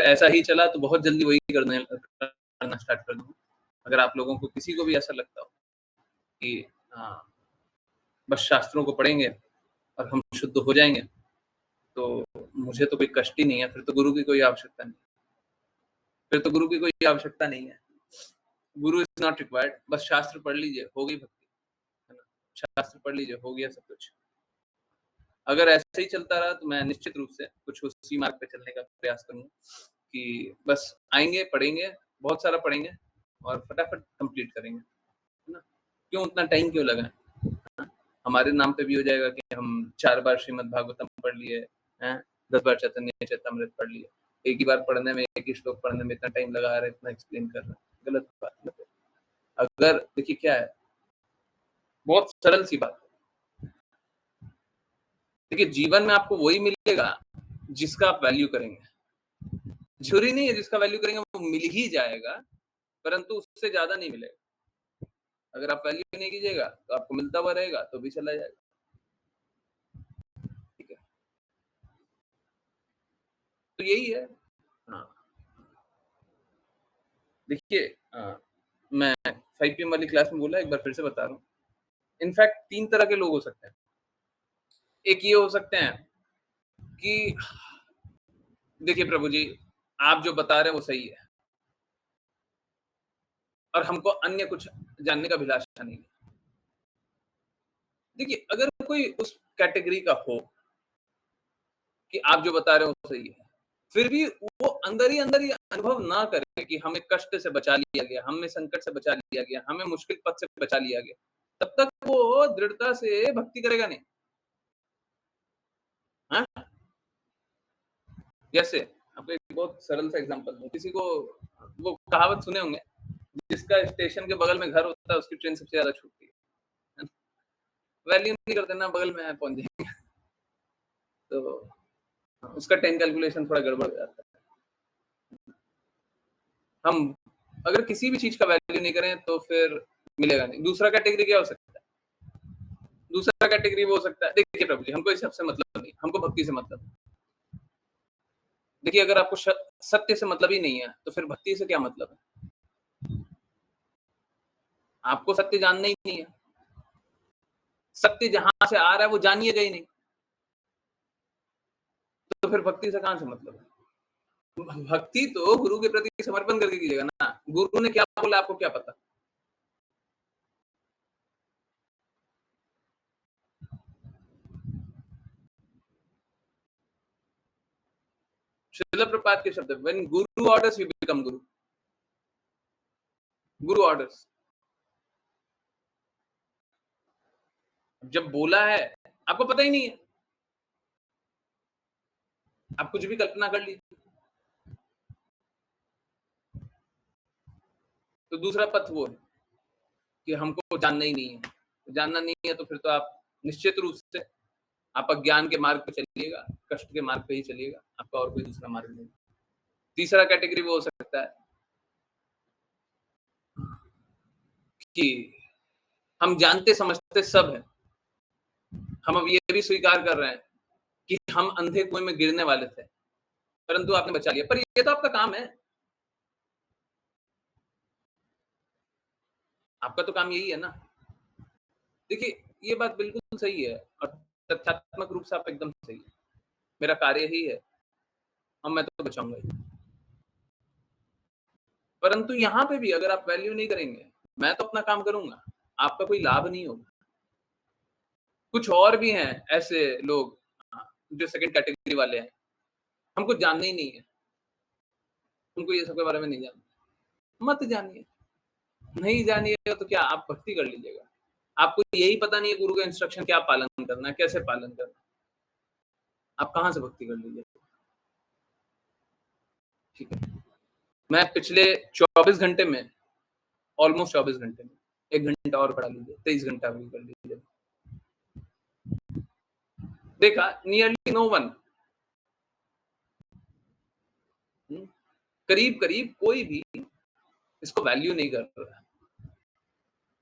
ऐसा ही चला तो बहुत जल्दी वही करना स्टार्ट कर दूँगा। अगर आप लोगों को किसी को भी ऐसा लगता हो कि बस शास्त्रों को पढ़ेंगे और हम शुद्ध हो जाएँगे, तो मुझे तो कोई कष्ट ही नहीं है, फिर तो गुरु की कोई आवश्यकता नहीं। फिर तो गुरु की कोई आवश्यकता नहीं है। गुरु इज़ नॉट रिक्वायर्ड, बस शास्त्र पढ़ लीजिए, हो गई भक्ति, है ना? शास्त्र पढ़ लीजिए, हो गया सब कुछ। अगर ऐसे ही चलता रहा तो मैं निश्चित रूप से कुछ उसी मार्ग पे चलने का प्रयास करूँगा कि बस आएँगे, पढ़ेंगे, बहुत सारा पढ़ेंगे और फटाफट कंप्लीट करेंगे, है ना? क्यों उतना टाइम क्यों लगाएँ? हाँ, हमारे नाम पे भी हो जाएगा कि हम 4 बार श्रीमद् भागवतम पढ़ लिए, हैं? 10 बार चैतन्य चरितामृत पढ़ लिए। एक ही बार पढ़ने में, एक ही श्लोक पढ़ने में इतना टाइम लगा रहे हैं, इतना एक्सप्लेन कर रहे हैं, गलत बात है। अगर देखिए क्या है, बहुत सरल सी बात है। देखिए जीवन में आपको वही मिलेगा जिसका आप वैल्यू करेंगे। ज़रूरी नहीं है जिसका वैल्यू करेंगे वो मिल ही जाएगा, परंतु उससे ज़्यादा नहीं मिलेगा। अगर आप वैल्यू नहीं कीजिएगा, तो आपको मिलता हुआ रहेगा, तो भी चला जाएगा। ठीक है? तो यही है। हाँ, देखिए मैं 5 पीएम वाली क्लास में बोला, एक बार फिर से बता रहा हूँ। इनफैक्ट 3 तरह के लोग हो सकते हैं। एक ये हो सकते हैं कि देखिए प्रभु जी, आप जो बता रहे हैं वो सही है और हमको अन्य कुछ जानने का अभिलाषा नहीं है। देखिए, अगर कोई उस कैटेगरी का हो कि आप जो बता रहे हो वो सही है, फिर भी वो अंदर ही अनुभव ना करे कि हमें कष्ट से बचा लिया गया, हमें संकट से बचा लिया गया, हमें मुश्किल पथ से बचा लिया गया, तब तक वो दृढ़ता से भक्ति करेगा नहीं। हाँ? जैसे आपको एक बहुत सरल सा एग्ज़ाम्पल दूँ, किसी को वो कहावत सुने होंगे, जिसका स्टेशन के बगल में घर होता है उसकी ट्रेन सबसे ज़्यादा छूटती है। वैल्यू नहीं करते ना, बगल में है पहुँच जाएँगे। तो उसका टाइम कैलकुलेशन थोड़ा गड़बड़ हो जाता है। हम अगर किसी भी चीज़ का वैल्यू नहीं करें तो फिर मिलेगा नहीं। दूसरा कैटेगरी क्या हो सकता है? दूसरा कैटेगरी वो हो सकता है, देखिए प्रभु जी हमको इस सब से मतलब नहीं, हमको भक्ति से मतलब है। देखिए अगर आपको सत्य से मतलब ही नहीं है, तो फिर भक्ति से क्या मतलब है? आपको सत्य जानना ही नहीं है। सत्य जहाँ से आ रहा है वो जानिएगा ही नहीं, तो फिर भक्ति से कहाँ से मतलब है? भक्ति तो गुरु के प्रति समर्पण करके कीजिएगा ना। गुरु ने क्या बोला आपको क्या पता? श्रील प्रभुपाद के शब्द when Guru orders you become Guru. Guru orders जब बोला है, आपको पता ही नहीं है। आप कुछ भी कल्पना कर लीजिए। तो दूसरा पथ वो है कि हमको जानना ही नहीं है। जानना नहीं है तो फिर तो आप निश्चित रूप से आप अज्ञान के मार्ग पे चलिएगा, कष्ट के मार्ग पे ही चलिएगा, आपका और कोई दूसरा मार्ग नहीं। तीसरा कैटेगरी वो हो सकता है कि हम जानते समझते सब हैं। हम अब ये भी स्वीकार कर रहे हैं कि हम अंधे कुएँ में गिरने वाले थे, परंतु आपने बचा लिया। पर ये तो आपका काम है, आपका तो काम यही है ना। देखिए, ये बात बिल्कुल सही है और तथ्यात्मक रूप से आप एकदम सही है। मेरा कार्य ही है और मैं तो बचाऊँगा ही। परंतु यहाँ पे भी अगर आप वैल्यू नहीं करेंगे, मैं तो अपना काम करूँगा, आपका कोई लाभ नहीं होगा। कुछ और भी हैं ऐसे लोग जो सेकंड कैटेगरी वाले हैं, हमको जानना ही नहीं है, उनको ये सब के बारे में नहीं जानना। मत जानिए, नहीं जानिएगा तो क्या आप भक्ति कर लीजिएगा। आपको यही पता नहीं है गुरु का इंस्ट्रक्शन क्या पालन करना है, कैसे पालन करना है, आप कहाँ से भक्ति कर लीजिएगा, ठीक है। मैं पिछले 24 घंटे में ऑलमोस्ट 24 घंटे में 1 घंटा और बढ़ा लीजिए, 23 घंटा भी कर लीजिए। देखा नियरली नो वन करीब-करीब कोई भी इसको वैल्यू नहीं कर रहा है।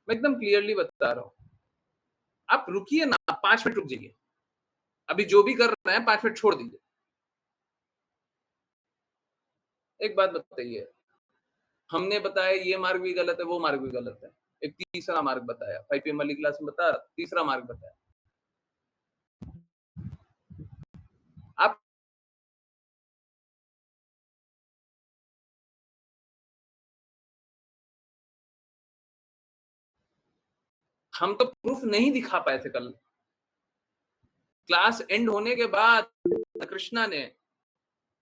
मैं एकदम क्लियरली बता रहा हूँ। आप रुकिए ना, 5 मिनट रुक जाइए। अभी जो भी कर रहे हैं 5 मिनट छोड़ दीजिए। एक बात बताइए, हमने बताया ये मार्ग भी गलत है, वो मार्ग भी गलत है। एक तीसरा मार्ग बताया, 5 पीएम वाली क्लास में बता रहा, तीसरा मार्ग बताया। आप हम तो प्रूफ नहीं दिखा पाए थे कल। क्लास एंड होने के बाद कृष्णा ने,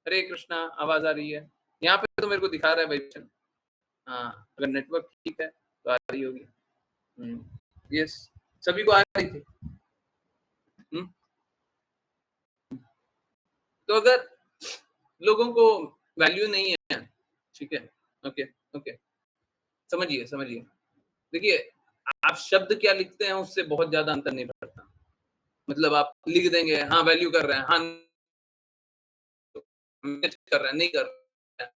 हरे कृष्णा आवाज़ आ रही है। यहाँ पे तो मेरे को दिखा रहा है भाई। हाँ, अगर नेटवर्क ठीक है तो आ रही होगी। यस, सभी को आ रही थी। हुँ, तो अगर लोगों को वैल्यू नहीं है, ठीक है, ओके, ओके, समझिए, समझिए। देखिए, आप शब्द क्या लिखते हैं उससे बहुत ज़्यादा अंतर नहीं पड़ता। मतलब आप लिख देंगे, हाँ, वैल्यू कर रहे हैं, हाँ, मैच कर रहे हैं, नहीं कर रहे हैं,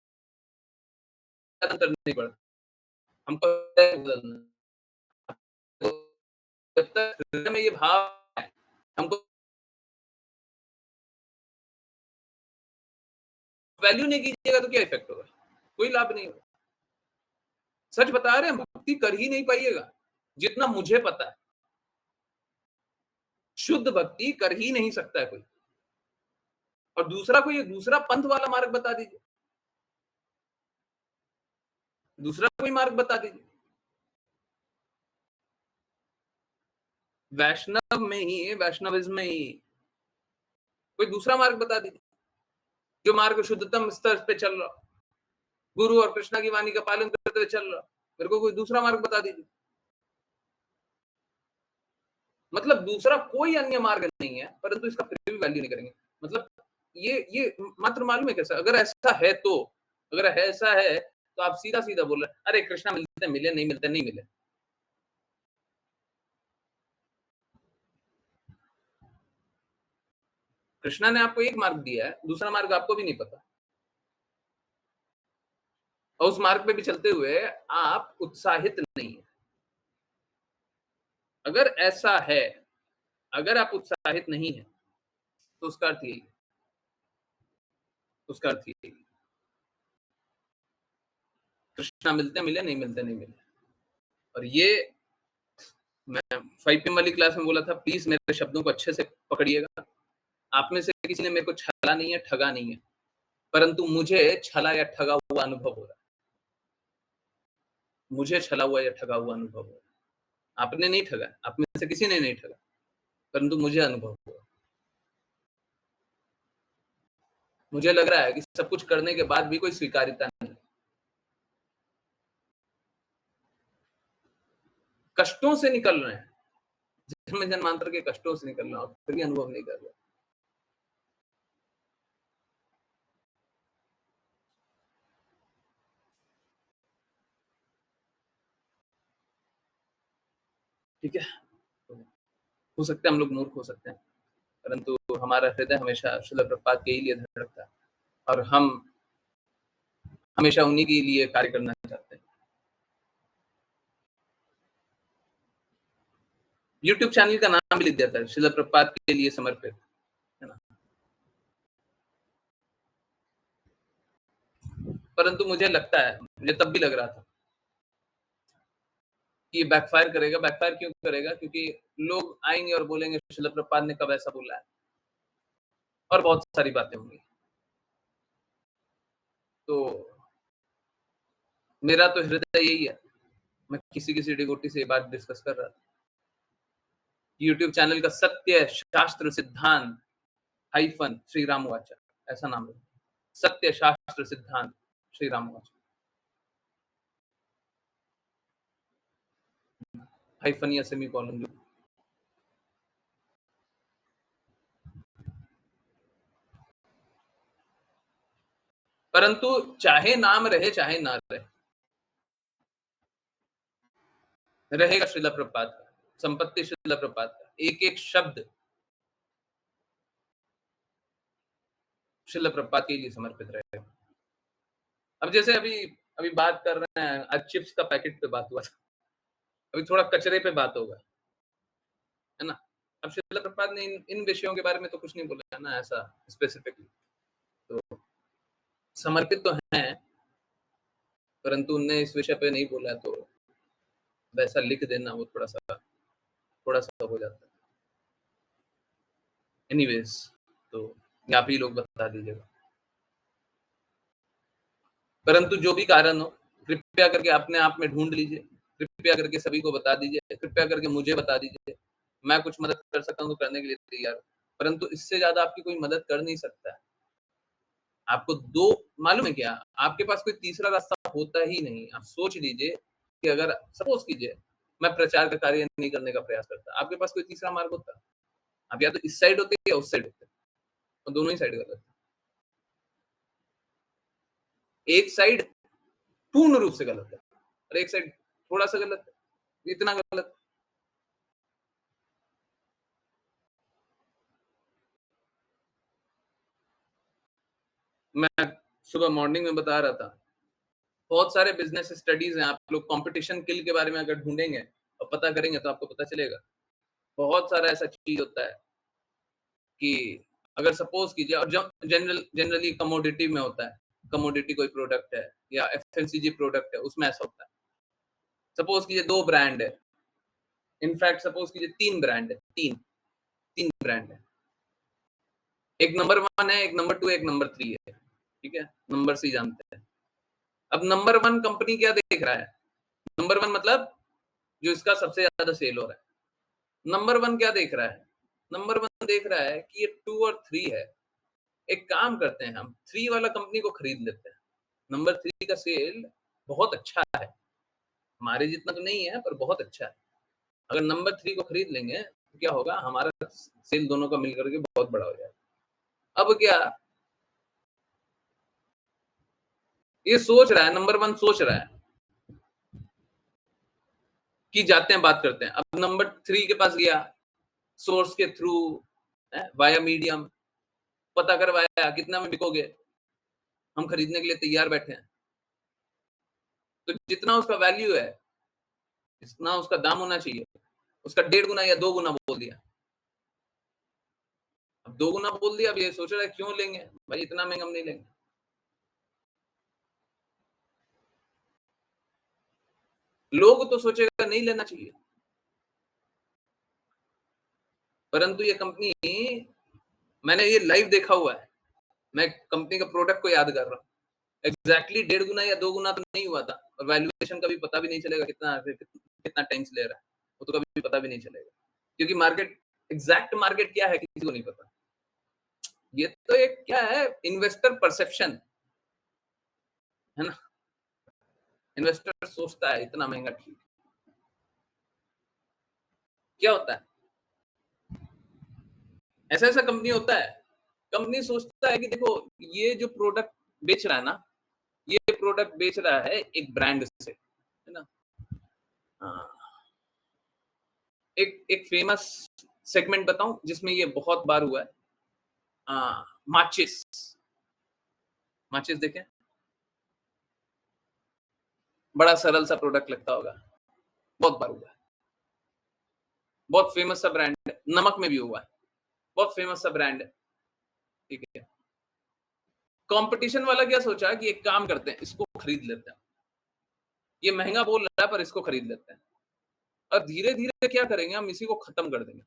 अंतर नहीं पड़ता। हमको बदलना है। तो जब तक हृदय में ये भाव है, हमको वैल्यू नहीं कीजिएगा तो क्या इफ़ेक्ट होगा? कोई लाभ नहीं होगा। सच बता रहे हैं, भक्ति कर ही नहीं पाइएगा, जितना मुझे पता है। शुद्ध भक्ति कर ही नहीं सकता है कोई। और दूसरा कोई दूसरा पंथ वाला मार्ग बता दीजिए। दूसरा कोई मार्ग बता दीजिए। वैष्णव में ही, वैष्णविज़्म में ही कोई दूसरा मार्ग बता दीजिए, जो मार्ग शुद्धतम स्तर पे चल रहा हो, गुरु और कृष्णा की वाणी का पालन करते हुए चल रहा हो। मेरे को कोई दूसरा मार्ग बता दीजिए। मतलब दूसरा कोई अन्य मार्ग नहीं है, परंतु इसका फिर भी वैल्यू नहीं करेंगे। मतलब ये मात्र मालूम है कैसा? अगर ऐसा है तो, अगर ऐसा है, तो आप सीधा-सीधा बोल रहे हैं, "अरे! कृष्णा मिलते मिले, नहीं मिलते नहीं मिले।" कृष्णा ने आपको एक मार्ग दिया है, दूसरा मार्ग आपको भी नहीं पता। और उस मार्ग पे भी चलते हुए आप उत्साहित नहीं हैं। अगर ऐसा है, अगर आप उत्साहित नहीं हैं, तो उसका अर्थ यही है, उसका अर्थ यही है। कृष्णा मिलते मिले, नहीं मिलते नहीं मिले। और ये मैं 5 पीएम वाली क्लास में बोला था, प्लीज़ मेरे शब्दों को अच्छे से पकड़िएगा। आप में से किसी ने मेरे को छला नहीं है, ठगा नहीं है, परंतु मुझे छला या ठगा हुआ अनुभव हो रहा है। मुझे छला हुआ या ठगा हुआ अनुभव हो रहा है। आपने नहीं ठगा, आप में से किसी ने नहीं ठगा, परंतु मुझे अनुभव हुआ। मुझे लग रहा है कि सब कुछ करने के बाद भी कोई स्वीकार्यता नहीं। कष्टों से निकल रहे हैं, जन्म जन्मांतर के कष्टों से निकल रहे हैं और फिर भी अनुभव नहीं कर रहे। ठीक है? तो हो सकता है हम लोग मूर्ख हो सकते हैं, परंतु हमारा हृदय हमेशा श्रील प्रभुपाद के ही लिए धड़कता है और हम हमेशा उन्हीं के लिए कार्य करना चाहते हैं। यूट्यूब चैनल का नाम भी लिख दिया था, श्रील प्रभुपाद के लिए समर्पित, है ना? परंतु मुझे लगता है, मुझे तब भी लग रहा था कि ये बैकफायर करेगा, बैकफायर क्यों करेगा? क्योंकि लोग आएँगे और बोलेंगे श्रील प्रभुपाद ने कब ऐसा बोला है और बहुत सारी बातें होंगी। तो मेरा तो हृदय यही है, मैं किसी-किसी डिवोटी से ये बात डिस्कस कर रहा था। यूट्यूब चैनल का सत्य शास्त्र सिद्धांत हाइफन श्री राम वाचा, ऐसा नाम है। सत्य शास्त्र सिद्धांत श्री राम वाचा, हाइफन या सेमीकोलन जो। परंतु चाहे नाम रहे, चाहे ना रहे, रहेगा श्रील प्रभुपाद का, संपत्ति श्रील प्रभुपाद का। एक-एक शब्द श्रील प्रभुपाद के लिए समर्पित रहेगा। अब जैसे अभी अभी बात कर रहे हैं, आज चिप्स का पैकेट पे बात हुआ था, अभी थोड़ा कचरे पे बात होगा, है ना? अब श्रील प्रभुपाद ने इन इन विषयों के बारे में तो कुछ नहीं बोला है ना ऐसा स्पेसिफिकली। तो समर्पित तो हैं, परंतु उनने इस विषय पे नहीं बोला, तो वैसा लिख देना वो थोड़ा-सा हो जाता है। एनीवेज़, तो आप ही लोग बता दीजिएगा। परंतु जो भी कारण हो, कृपया करके अपने आप में ढूँढ लीजिए, कृपया करके सभी को बता दीजिए, कृपया करके मुझे बता दीजिए। मैं कुछ मदद कर सकता हूँ तो करने के लिए तैयार हूँ, परंतु इससे ज़्यादा आपकी कोई मदद कर नहीं सकता है। आपको 2 मालूम है क्या? आपके पास कोई तीसरा रास्ता होता ही नहीं। आप सोच लीजिए कि अगर सपोज़ कीजिए, मैं प्रचार का कार्य नहीं करने का प्रयास करता, आपके पास कोई तीसरा मार्ग होता? आप या तो इस साइड होते या उस साइड होते, और दोनों ही साइड गलत है। एक साइड पूर्ण रूप से गलत है और एक साइड थोड़ा-सा गलत है, इतना गलत। मैं सुबह मॉर्निंग में बता रहा था, बहुत सारे बिज़नेस स्टडीज़ हैं, आप लोग कॉम्पिटिशन किल के बारे में अगर ढूँढेंगे और पता करेंगे तो आपको पता चलेगा। बहुत सारा ऐसा चीज़ होता है कि अगर सपोज़ कीजिए, और जनरली कमोडिटी में होता है, कमोडिटी कोई प्रोडक्ट है या एफएमसीजी प्रोडक्ट है, उसमें ऐसा होता है। सपोज़ कीजिए 2 ब्रांड है, इनफैक्ट सपोज़ कीजिए 3 ब्रांड है, 3 ब्रांड है। एक नंबर 1 है, एक नंबर 2, एक नंबर 3 है, ठीक है? नंबर से ही जानते हैं। अब नंबर 1 कंपनी क्या देख रहा है? नंबर 1 मतलब जो इसका सबसे ज़्यादा सेल हो रहा है। नंबर 1 क्या देख रहा है? नंबर 1 देख रहा है कि ये 2 और 3 है। एक काम करते हैं, हम 3 वाला कंपनी को खरीद लेते हैं। नंबर 3 का सेल बहुत अच्छा है। हमारे जितना तो नहीं है, पर बहुत अच्छा है। अगर नंबर 3 को खरीद लेंगे, तो क्या होगा, हमारा सेल दोनों का मिल कर के बहुत बड़ा हो जाएगा। अब क्या, ये सोच रहा है, नंबर 1 सोच रहा है कि जाते हैं, बात करते हैं। अब नंबर 3 के पास गया, सोर्स के थ्रू, वाया मीडियम, पता करवाया, कितना में बिकोगे? हम खरीदने के लिए तैयार बैठे हैं। तो जितना उसका वैल्यू है, जितना उसका दाम होना चाहिए, उसका 1.5 गुना या 2 गुना बोल दिया। अब 2 गुना बोल दिया, अब ये सोच रहा है क्यों लेंगे? भाई इतना महँगा हम नहीं लेंगे। लोग तो सोचेगा नहीं लेना चाहिए, परंतु ये कंपनी, मैंने ये लाइव देखा हुआ है। मैं कंपनी का प्रोडक्ट को याद कर रहा हूँ। एग्ज़ैक्टली 1.5 गुना या 2 गुना तो नहीं हुआ था, और वैल्यूएशन का भी पता भी नहीं चलेगा कितना टाइम्स ले रहा है, वो तो कभी पता भी नहीं चलेगा। क्योंकि एग्ज़ैक्ट मार्केट क्या है किसी को नहीं पता। ये तो एक क्या है, इन्वेस्टर परसेप्शन, है ना? इन्वेस्टर सोचता है इतना महँगा ठीक है। क्या होता है? ऐसा-ऐसा कंपनी होता है। कंपनी सोचता है कि देखो, ये जो प्रोडक्ट बेच रहा है ना, ये प्रोडक्ट बेच रहा है एक ब्रांड से, है ना? हाँ, एक एक फ़ेमस सेगमेंट बताऊँ जिसमें ये बहुत बार हुआ है? माचिस, माचिस देखें? बड़ा सरल सा प्रोडक्ट लगता होगा, बहुत बार हुआ है। बहुत फ़ेमस सा ब्रांड है, नमक में भी हुआ है, बहुत फ़ेमस सा ब्रांड है, ठीक है? कॉम्पिटिशन वाला क्या सोचा कि एक काम करते हैं, इसको खरीद लेते हैं। ये महँगा बोल रहा है पर इसको खरीद लेते हैं, और धीरे-धीरे क्या करेंगे, हम इसी को खत्म कर देंगे।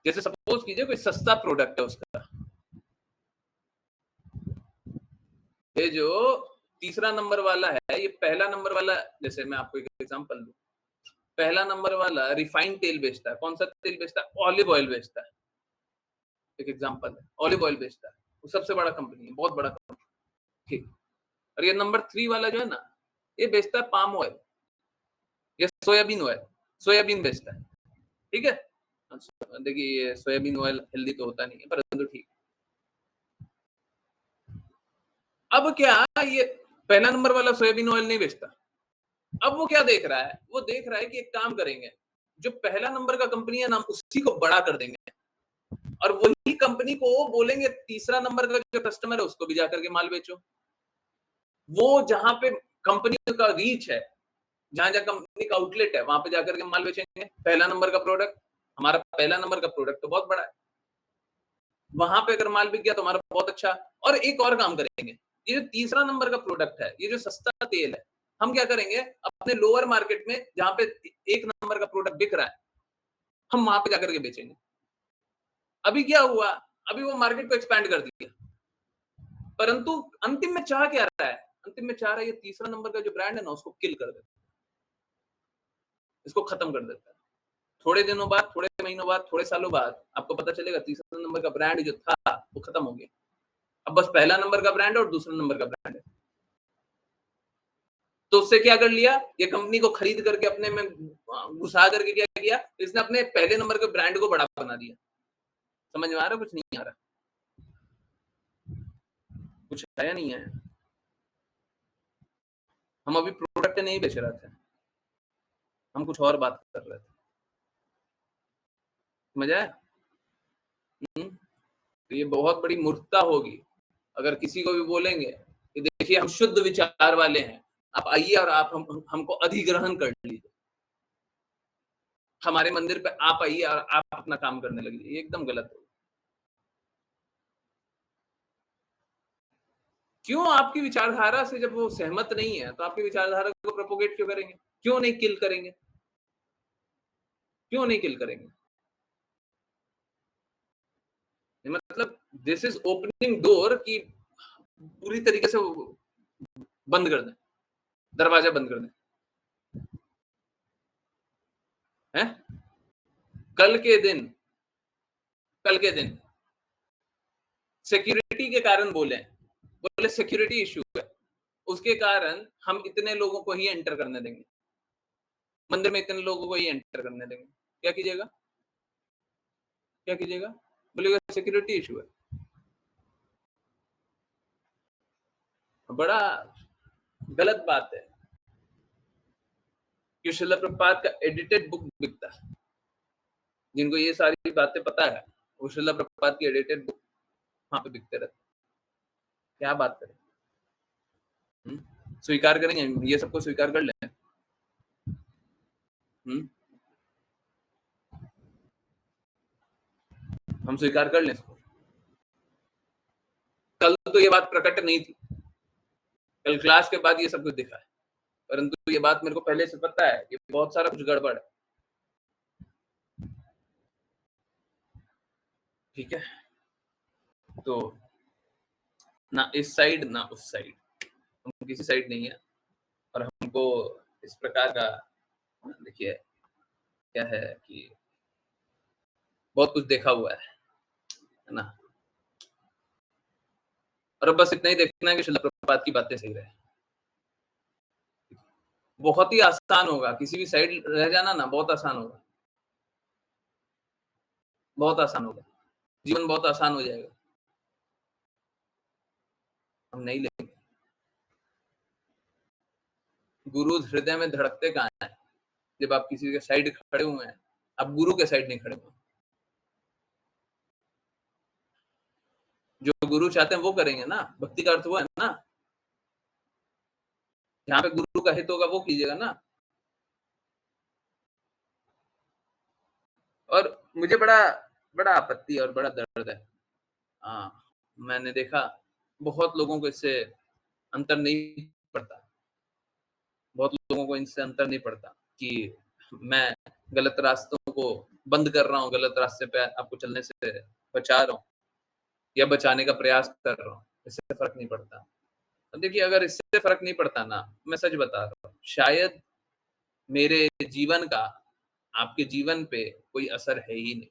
जैसे सपोज़ कीजिए कोई सस्ता प्रोडक्ट है उसका, ये जो तीसरा नंबर वाला है, ये पहला नंबर वाला, जैसे मैं आपको एक एग्ज़ाम्पल दूँ, पहला नंबर वाला रिफाइंड तेल बेचता है, कौन-सा तेल बेचता है? ऑलिव ऑयल बेचता है, एक एग्ज़ाम्पल है, ऑलिव ऑयल बेचता है, वो सबसे बड़ा कंपनी है, बहुत बड़ा कंपनी, ठीक। और ये नंबर 3 वाला जो है ना, ये बेचता है पाम ऑयल या सोयाबीन ऑयल, सोयाबीन बेचता है, ठीक है? देखिए, ये सोयाबीन ऑयल हेल्दी तो होता नहीं है, परंतु ठीक। अब क्या, ये पहला नंबर वाला सोयाबीन ऑयल नहीं बेचता। अब वो क्या देख रहा है? वो देख रहा है कि एक काम करेंगे, जो पहला नंबर का कंपनी है ना, हम उसी को बड़ा कर देंगे, और वही कंपनी को बोलेंगे तीसरा नंबर का जो कस्टमर है उसको भी जाकर के माल बेचो। वो जहाँ पे कंपनी का रीच है, जहाँ-जहाँ कंपनी का आउटलेट है, वहाँ पे जाकर के माल बेचेंगे। पहला नंबर का प्रोडक्ट, हमारा पहला नंबर का प्रोडक्ट तो बहुत बड़ा है। वहाँ पे अगर माल बिक गया तो हमारा बहुत अच्छा। और एक और काम करेंगे, ये जो तीसरा नंबर का प्रोडक्ट है, ये जो सस्ता तेल है, हम क्या करेंगे अपने लोअर मार्केट में जहाँ पे 1 नंबर का प्रोडक्ट बिक रहा है, हम वहाँ पे जाकर के बेचेंगे। अभी क्या हुआ? अभी वो मार्केट को एक्सपैंड कर दिया। परंतु अंतिम में चाह क्या रहा है? अंतिम में चाह रहा है ये तीसरा नंबर का जो ब्रांड है ना उसको किल कर देता है, इसको खत्म कर देता है। थोड़े दिनों बाद, थोड़े महीनों बाद, थोड़े सालों बाद आपको पता चलेगा तीसरा नंबर का ब्रांड जो था वो खत्म हो गया। अब बस पहला नंबर का ब्रांड है और दूसरा नंबर का ब्रांड है। तो उससे क्या कर लिया? ये कंपनी को खरीद करके अपने में घुसा करके क्या किया? इसने अपने पहले नंबर के ब्रांड को बड़ा बना दिया। समझ में आ रहा है? कुछ नहीं आ रहा? कुछ है या नहीं है? हम अभी प्रोडक्ट नहीं बेच रहे थे, हम कुछ और बात कर रहे थे। समझ आया? हुँ। तो ये बहुत बड़ी मूर्खता होगी, अगर किसी को भी बोलेंगे कि देखिए हम शुद्ध विचार वाले हैं, आप आइए और आप हमको अधिग्रहण कर लीजिए। हमारे मंदिर पे आप आइए और आप अपना काम करने लगिए, ये एकदम गलत है। क्यों आपकी विचारधारा से जब वो सहमत नहीं है, तो आपकी विचारधारा को प्रोपेगेट क्यों करेंगे? क्यों नहीं किल करेंगे? क्यों नहीं किल करेंगे? मतलब दिस इज़ ओपनिंग डोर कि पूरी तरीके से वो बंद कर दें, दरवाज़ा बंद कर दें। हैं? कल के दिन कल के दिन सिक्योरिटी के कारण बोले सिक्योरिटी इश्यू है, उसके कारण हम इतने लोगों को ही एंटर करने देंगे। मंदिर में इतने लोगों को ही एंटर करने देंगे। क्या कीजिएगा? क्या कीजिएगा? बोलिएगा सिक्योरिटी इश्यू है। बड़ा गलत बात है कि श्रील प्रभुपाद का एडिटेड बुक बिकता है। जिनको ये सारी बातें पता है, वो श्रील प्रभुपाद की एडिटेड बुक वहाँ पे बिकते रहते हैं। क्या बात करें? हुँ? स्वीकार करेंगे, ये सबको स्वीकार कर लें। हुँ? हम स्वीकार कर लें इसको। कल तो ये बात प्रकट नहीं थी। कल क्लास के बाद ये सब कुछ दिखा है। परंतु ये बात मेरे को पहले से पता है कि बहुत सारा कुछ गड़बड़ है। ठीक है? तो ना इस साइड ना उस साइड, हम किसी साइड नहीं है और हमको इस प्रकार का देखिए क्या है कि बहुत कुछ देखा हुआ है ना? और अब बस इतना ही देखना है कि श्रील प्रभुपाद की बातें सही रहे। बहुत ही आसान होगा, किसी भी साइड रह जाना ना बहुत आसान होगा, बहुत आसान होगा। जीवन बहुत आसान हो जाएगा। हम नहीं लेंगे। गुरु हृदय में धड़कते कहाँ हैं? जब आप किसी के साइड खड़े हुए हैं, आप गुरु के साइड नहीं खड़े हुए। जो गुरु चाहते हैं वो करेंगे ना, भक्ति का अर्थ वो है ना। जहाँ पे गुरु का हित होगा वो कीजिएगा ना। और मुझे बड़ा बड़ा आपत्ति और बड़ा दर्द है। हाँ, मैंने देखा बहुत लोगों को इससे अंतर नहीं पड़ता। बहुत लोगों को इनसे अंतर नहीं पड़ता कि मैं गलत रास्तों को बंद कर रहा हूँ, गलत रास्ते पे आपको चलने से बचा रहा हूँ या बचाने का प्रयास कर रहा हूँ, इससे फ़र्क नहीं पड़ता। अब देखिए अगर इससे फ़र्क नहीं पड़ता ना, मैं सच बता रहा हूँ, शायद मेरे जीवन का आपके जीवन पे कोई असर है ही नहीं।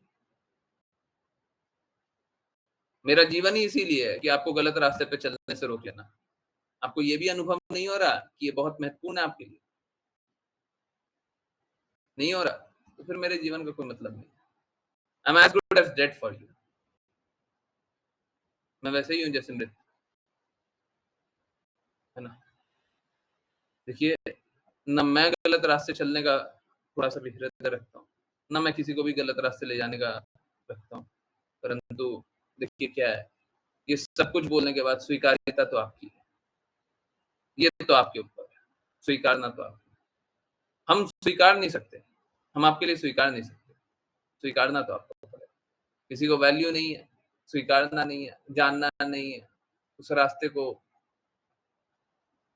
मेरा जीवन ही इसीलिए है कि आपको गलत रास्ते पे चलने से रोक लेना। आपको ये भी अनुभव नहीं हो रहा कि ये बहुत महत्वपूर्ण है आपके लिए? नहीं हो रहा? तो फिर मेरे जीवन का कोई मतलब नहीं। I am as good as dead for you. मैं वैसे ही हूँ जैसे मृत, है ना? देखिए, ना मैं गलत रास्ते चलने का थोड़ा-सा भी हृदय रखता हूँ, ना मैं किसी को भी गलत रास्ते ले जाने का रखता हूँ। परंतु देखिए क्या है, ये सब कुछ बोलने के बाद स्वीकार्यता तो आपकी है। ये तो आपके ऊपर है, स्वीकारना तो आप हम स्वीकार नहीं सकते, हम आपके लिए स्वीकार नहीं सकते, स्वीकारना तो आपके ऊपर है। किसी को वैल्यू नहीं है, स्वीकारना नहीं है, जानना नहीं है, उस रास्ते को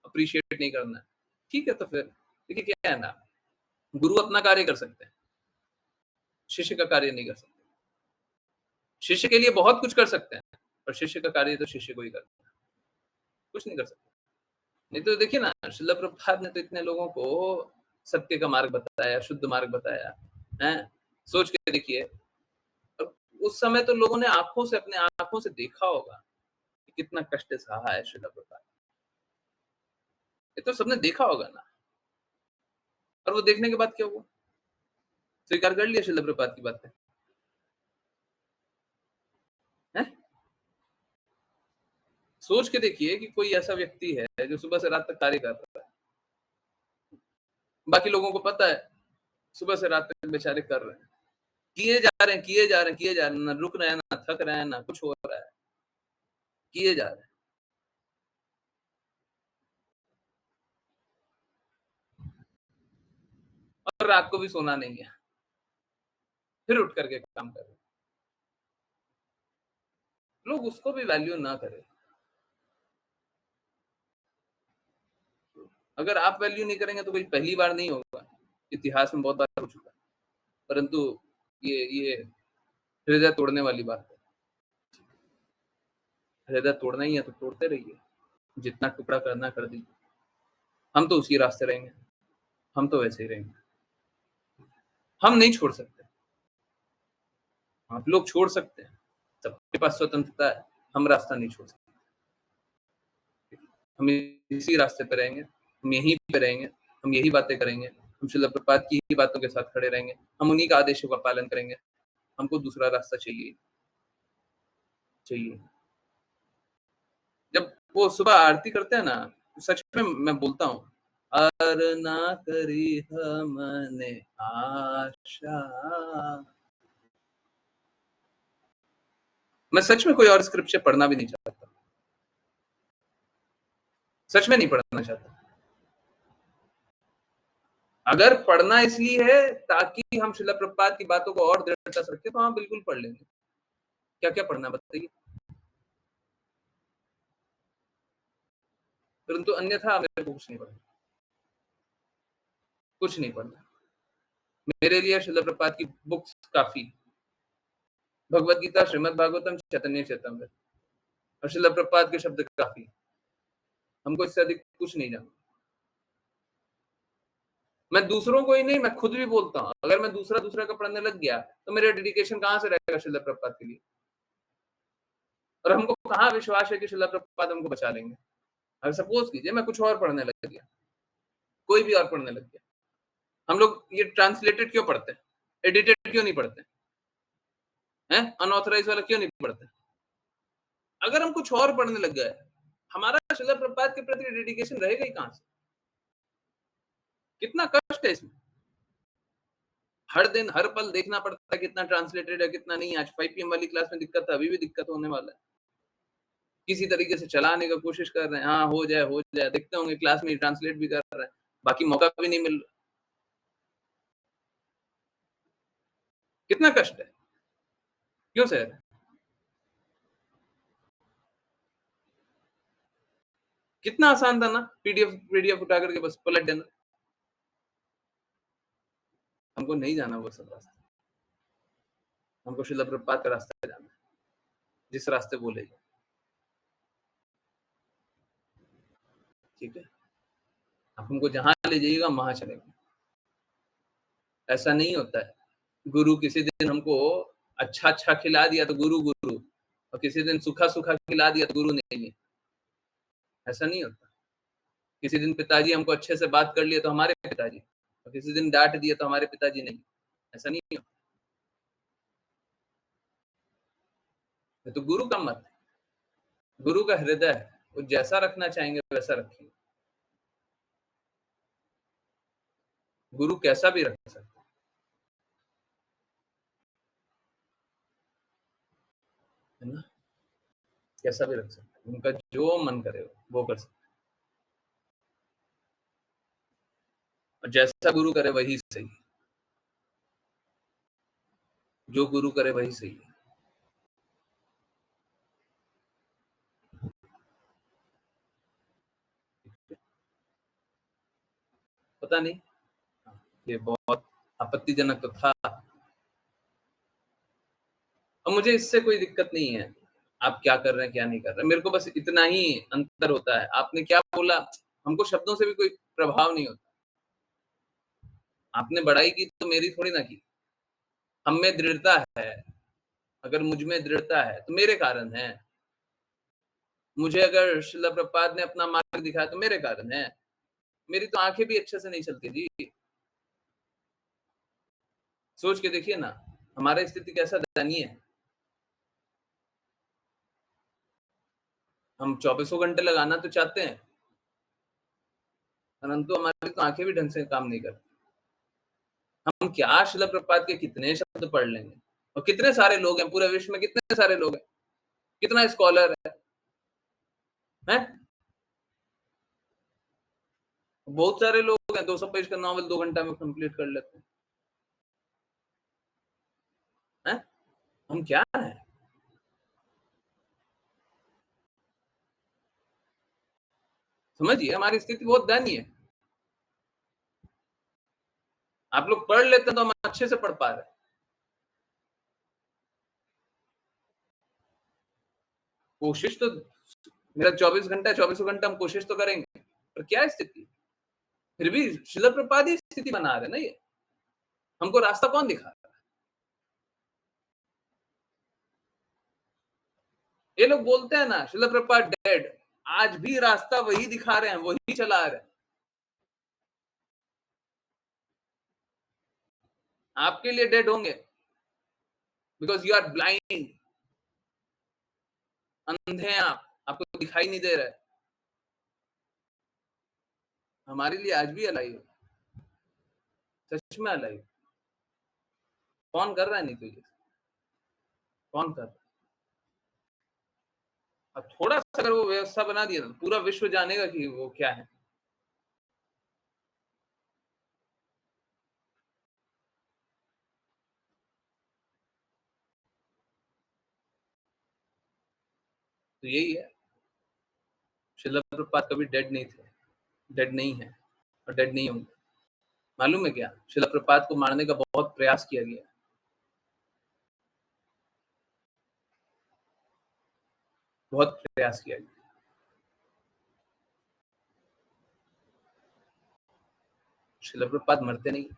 अप्रिशिएट नहीं करना है। ठीक है, तो फिर देखिए क्या है ना, गुरु अपना कार्य कर सकते हैं, शिष्य का कार्य नहीं कर सकते। शिष्य के लिए बहुत कुछ कर सकते हैं, पर शिष्य का कार्य तो शिष्य को ही करना है, कुछ नहीं कर सकते। नहीं तो देखिए ना, श्रील प्रभुपाद ने तो इतने लोगों को सत्य का मार्ग बताया, शुद्ध मार्ग बताया, हैं? सोच के देखिए, अब उस समय तो लोगों ने अपने आँखों से देखा होगा, कि कितना कष्ट सहा है श्रील प्रभुपाद। ये तो सबने देखा होगा ना, और वो देखने के बाद क्या हुआ? स्वीकार कर लिया श्रील प्रभुपाद की बातें, हैं? सोच के देखिए कि कोई ऐसा व्यक्ति है, जो सुबह से रात तक कार्य कर रहा है। बाकी लोगों को पता है, सुबह से रात तक बेचारे कर रहे हैं। किए जा रहे हैं, किए जा रहे हैं, किए जा रहे हैं, ना रुक रहे हैं, ना थक रहे हैं, ना कुछ हो रहा है, किए जा रहे हैं। और रात को भी सोना नहीं है, फिर उठ करके काम कर रहे हैं। लोग उसको भी वैल्यू ना करें। अगर आप वैल्यू नहीं करेंगे तो कोई पहली बार नहीं होगा, इतिहास में बहुत बार हो चुका है। परंतु ये हृदय तोड़ने वाली बात है। हृदय तोड़ना ही है तो तोड़ते रहिए, जितना टुकड़ा करना कर दीजिए। हम तो उसी रास्ते रहेंगे, हम तो वैसे ही रहेंगे। हम नहीं छोड़ सकते, आप लोग छोड़ सकते हैं, सबके पास स्वतंत्रता है, हम रास्ता नहीं छोड़ सकते। हम इसी रास्ते पे रहेंगे, हम यहीं पे रहेंगे, हम यही बातें करेंगे, हम श्रील प्रभुपाद की ही बातों के साथ खड़े रहेंगे, हम उन्हीं का आदेशों का पालन करेंगे, हमको दूसरा रास्ता चाहिए चाहिए। जब वो सुबह आरती करते हैं ना, सच में मैं बोलता हूँ, "अर ना करी हमने आशा।" मैं सच में कोई और स्क्रिप्चर पढ़ना भी नहीं चाहता। सच में नहीं पढ़ना चाहता। अगर पढ़ना इसलिए है ताकि हम श्रील प्रभुपाद की बातों को और दृढ़ता से रखें, तो हाँ, बिल्कुल पढ़ लेंगे। क्या-क्या पढ़ना है बताइए? परंतु अन्यथा मेरे को कुछ नहीं पढ़ना, कुछ नहीं पढ़ना। मेरे लिए श्रील प्रभुपाद की बुक्स काफ़ी। भगवद गीता, श्रीमद् भागवतम, चैतन्य चेतामृत और श्रील प्रभुपाद के शब्द काफ़ी। हमको इससे अधिक कुछ नहीं जानना। मैं दूसरों को ही नहीं, मैं खुद भी बोलता हूँ, अगर मैं दूसरा का पढ़ने लग गया, तो मेरा डेडिकेशन कहाँ से रहेगा श्रील प्रभुपाद के लिए? और हमको कहाँ विश्वास है कि श्रील प्रभुपाद हमको बचा लेंगे? अगर सपोज़ कीजिए मैं कुछ और पढ़ने लग गया, कोई भी और पढ़ने लग गया। हम लोग ये ट्रांसलेटेड क्यों पढ़ते हैं? एडिटेड क्यों नहीं पढ़ते? हैं? अनऑथराइज़्ड वाला क्यों नहीं पढ़ते? अगर हम कुछ और पढ़ने लग गए, हमारा श्रील प्रभुपाद के प्रति डेडिकेशन रहेगा ही कहाँ से? कितना कष्ट है इसमें। हर दिन, हर पल देखना पड़ता है कितना ट्रांसलेटेड है, कितना नहीं। आज 5 पीएम वाली क्लास में दिक्कत है, अभी भी दिक्कत होने वाला है। किसी तरीके से चलाने का कोशिश कर रहे हैं, हाँ, हो जाए, देखते होंगे क्लास में ही ट्रांसलेट भी कर रहे हैं, बाकी मौका भी नहीं मिल रहा। कितना कष्ट है, क्यों सह रहे हैं? कितना आसान था ना, पीडीएफ पीडीएफ उठा करके बस पलट देना। हमको नहीं जाना वो सब रास्ता, हमको श्रील प्रभुपाद का रास्ता जाना है, जिस रास्ते वो ले जाए, ठीक है? आप हमको जहाँ ले जाइएगा हम वहाँ चलेंगे। ऐसा नहीं होता है, गुरु किसी दिन हमको अच्छा-अच्छा खिला दिया तो गुरु और किसी दिन सूखा-सूखा खिला दिया तो गुरु नहीं है, ऐसा नहीं होता। किसी दिन पिताजी हमको अच्छे से बात कर लिए तो हमारे पिताजी और किसी दिन डाँट दिए तो हमारे पिताजी नहीं, ऐसा नहीं होता। ये तो गुरु का मत है, गुरु का हृदय है, वो जैसा रखना चाहेंगे वैसा रखेंगे। गुरु कैसा भी रख सकते हैं, है ना? कैसा भी रख सकते हैं, उनका जो मन करे वो कर सकते हैं और जैसा गुरु करे वही सही, जो गुरु करे वही सही है। पता नहीं, ये बहुत आपत्तिजनक तो था। और मुझे इससे कोई दिक्कत नहीं है, आप क्या कर रहे हैं, क्या नहीं कर रहे हैं। मेरे को बस इतना ही अंतर होता है, आपने क्या बोला, हमको शब्दों से भी कोई प्रभाव नहीं होता। आपने बड़ाई की तो मेरी थोड़ी ना की। हम में दृढ़ता है, अगर मुझ में दृढ़ता है, तो मेरे कारण है। मुझे अगर शिला प्रभुपाद ने अपना मार्ग दिखाया तो मेरे कारण है। मेरी तो आँखें भी अच्छे से नहीं चलती जी। सोच के देखिए ना, हमारा स्थिति कैसा दयनीय है। हम चौबीसों घंटे लगाना तो चाहते हैं, परंतु हमारी तो आँखें भी ढंग से काम नहीं करती। हम क्या शिला प्रभुपाद के कितने शब्द पढ़ लेंगे, और कितने सारे लोग हैं पूरे विश्व में, कितने सारे लोग हैं, कितना स्कॉलर है? बहुत सारे लोग हैं, 200 पेज का नॉवल 2 घंटा में कंप्लीट कर लेते हैं। हम क्या हैं? समझिए, हमारी स्थिति बहुत दयनीय है। आप लोग पढ़ लेते हैं तो हम अच्छे से पढ़ पा रहे हैं। कोशिश तो मेरा 24 घंटा, चौबीसों घंटा हम कोशिश तो करेंगे, पर क्या स्थिति? फिर भी शिला प्रभुपाद ही स्थिति बना रहे हैं ना ये। हमको रास्ता कौन दिखा रहा है? ये लोग बोलते हैं ना शिला प्रभुपाद डेड, आज भी रास्ता वही दिखा रहे हैं, वही चला रहे हैं। आपके लिए डेड होंगे, बिकॉज़ यू आर ब्लाइंड, अंधे हैं आप, आपको दिखाई नहीं दे रहा है। हमारे लिए आज भी अलाइव है, सच में अलाइव। कौन कर रहा है नहीं तो ये? कौन कर रहा है? अब थोड़ा-सा अगर वो व्यवस्था बना दिया तो पूरा विश्व जानेगा कि वो क्या है। तो यही है, शिला प्रभुपाद कभी डेड नहीं थे, डेड नहीं है और डेड नहीं होंगे। मालूम है क्या? शिला प्रभुपाद को मारने का बहुत प्रयास किया गया, बहुत प्रयास किया गया। शिला प्रभुपाद मरते नहीं।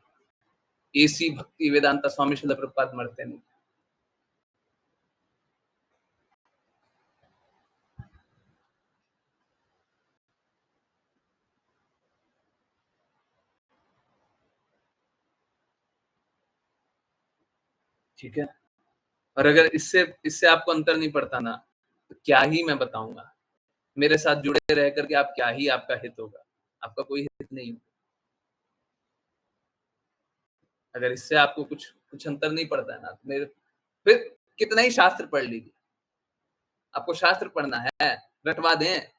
एसी भक्ति वेदांता स्वामी शिला प्रभुपाद मरते नहीं। ठीक है? और अगर इससे इससे आपको अंतर नहीं पड़ता ना, तो क्या ही मैं बताऊँगा। मेरे साथ जुड़े रह कर के आप क्या ही आपका हित होगा, आपका कोई हित नहीं। अगर इससे आपको कुछ कुछ अंतर नहीं पड़ता है ना, तो मेरे फिर कितना ही शास्त्र पढ़ लीजिए, आपको शास्त्र पढ़ना है, रटवा दें,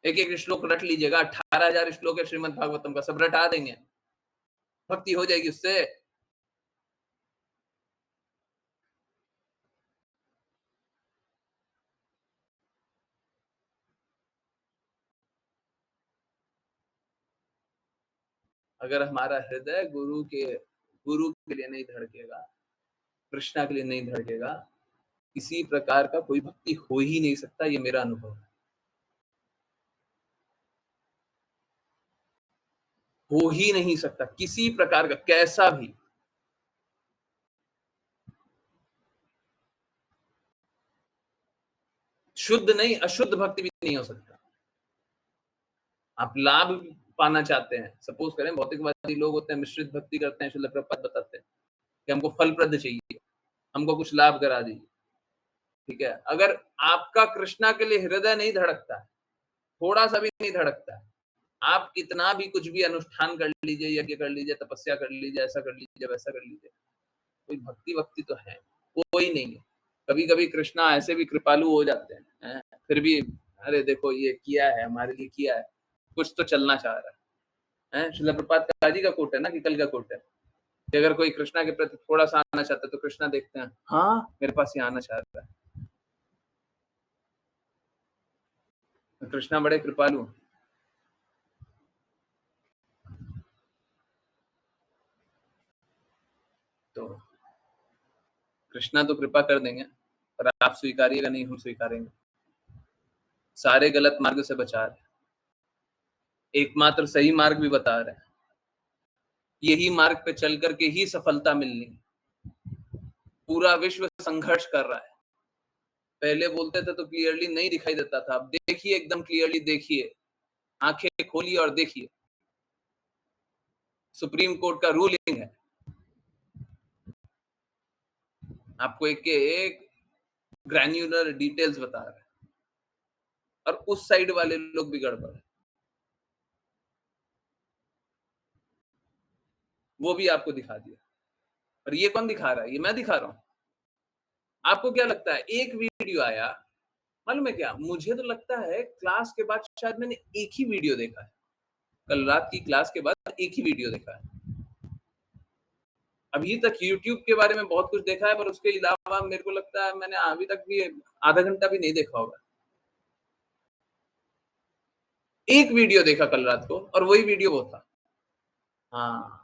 एक-एक श्लोक रट लीजिएगा, 18,000 श्लोक है श्रीमद् भागवतम का, सब रटा देंगे, भक्ति हो जाएगी उससे। अगर हमारा हृदय गुरु के लिए नहीं धड़केगा, कृष्णा के लिए नहीं धड़केगा, किसी प्रकार का कोई भक्ति हो ही नहीं सकता, ये मेरा अनुभव है। हो ही नहीं सकता, किसी प्रकार का, कैसा भी। शुद्ध नहीं, अशुद्ध भक्ति भी नहीं हो सकता। आप लाभ पाना चाहते हैं, सपोज़ करें भौतिकवादी लोग होते हैं, मिश्रित भक्ति करते हैं, शिल प्रभुपाद बताते हैं कि हमको फलप्रद चाहिए, हमको कुछ लाभ करा दीजिए, ठीक है? अगर आपका कृष्णा के लिए हृदय नहीं धड़कता है, थोड़ा-सा भी नहीं धड़कता है, आप कितना भी कुछ भी अनुष्ठान कर लीजिए, यज्ञ कर लीजिए, तपस्या कर लीजिए, ऐसा कर लीजिए, वैसा कर लीजिए, कोई भक्ति-वक्ति तो है, कोई नहीं है। कभी-कभी कृष्णा ऐसे भी कृपालु हो जाते हैं, फिर भी अरे देखो ये किया है, हमारे लिए किया है, कुछ तो चलना चाह रहा है। श्रील प्रभुपाद का आज ही का कोट है ना कि कल का कोट है कि अगर कोई कृष्णा के प्रति थोड़ा-सा आना चाहता है तो कृष्णा देखते हैं, हाँ, मेरे पास ये आना चाह रहा है। कृष्णा बड़े कृपालु हैं। कृष्णा तो कृपा कर देंगे, पर आप स्वीकारिएगा नहीं, हम स्वीकारेंगे। सारे गलत मार्ग से बचा रहे हैं, एकमात्र सही मार्ग भी बता रहे हैं। यही मार्ग पे चल कर के ही सफलता मिलनी। पूरा विश्व संघर्ष कर रहा है। पहले बोलते थे तो क्लियरली नहीं दिखाई देता था, अब देखिए, एकदम क्लियरली देखिए, आंखें खोलिए और देखिए। सुप्रीम कोर्ट का रूलिंग है, आपको एक के एक ग्रैन्युलर डिटेल्स बता रहा है, और उस साइड वाले लोग भी गड़बड़ है, वो भी आपको दिखा दिया। और ये कौन दिखा रहा है? ये मैं दिखा रहा हूँ। आपको क्या लगता है? एक वीडियो आया, मालूम है क्या? मुझे तो लगता है क्लास के बाद शायद मैंने एक ही वीडियो देखा है। कल रात की क्लास के बाद एक ही वीडियो देखा है। अभी तक यूट्यूब के बारे में बहुत कुछ देखा है, पर उसके अलावा मेरे को लगता है मैंने अभी तक भी आधा घंटा भी नहीं देखा होगा। एक वीडियो देखा कल रात को, और वही वीडियो वो था। हाँ,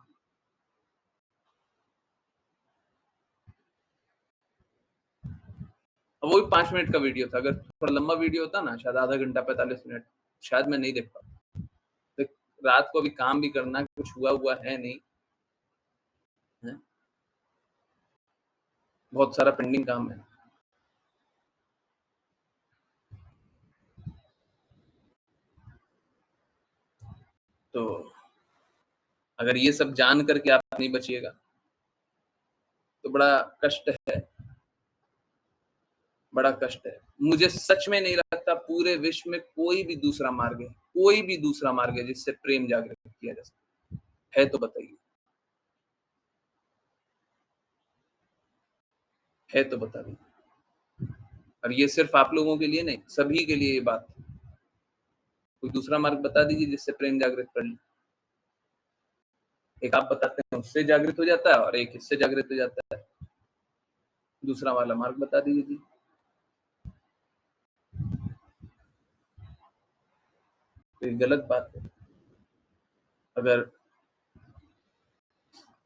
वो भी 5 मिनट का वीडियो था। अगर थोड़ा लंबा वीडियो होता ना, शायद आधा घंटा 45 मिनट, शायद मैं नहीं देख पाता। देख, रात को अभी काम भी करना है, कुछ हुआ है नहीं है? बहुत सारा पेंडिंग काम है। तो अगर ये सब जान करके आप नहीं बचिएगा तो बड़ा कष्ट है, बड़ा कष्ट है। मुझे सच में नहीं लगता पूरे विश्व में कोई भी दूसरा मार्ग है, कोई भी दूसरा मार्ग है जिससे प्रेम जागृत किया जा सकता है तो बताइए, है तो बता दीजिए। और ये सिर्फ आप लोगों के लिए नहीं, सभी के लिए ये बात। कोई दूसरा मार्ग बता दीजिए जिससे प्रेम जागृत कर ले। एक आप बताते हैं उससे जागृत हो जाता है, और एक इससे जागृत हो जाता है। दूसरा वाला मार्ग बता दीजिए जी। तो ये गलत बात है। अगर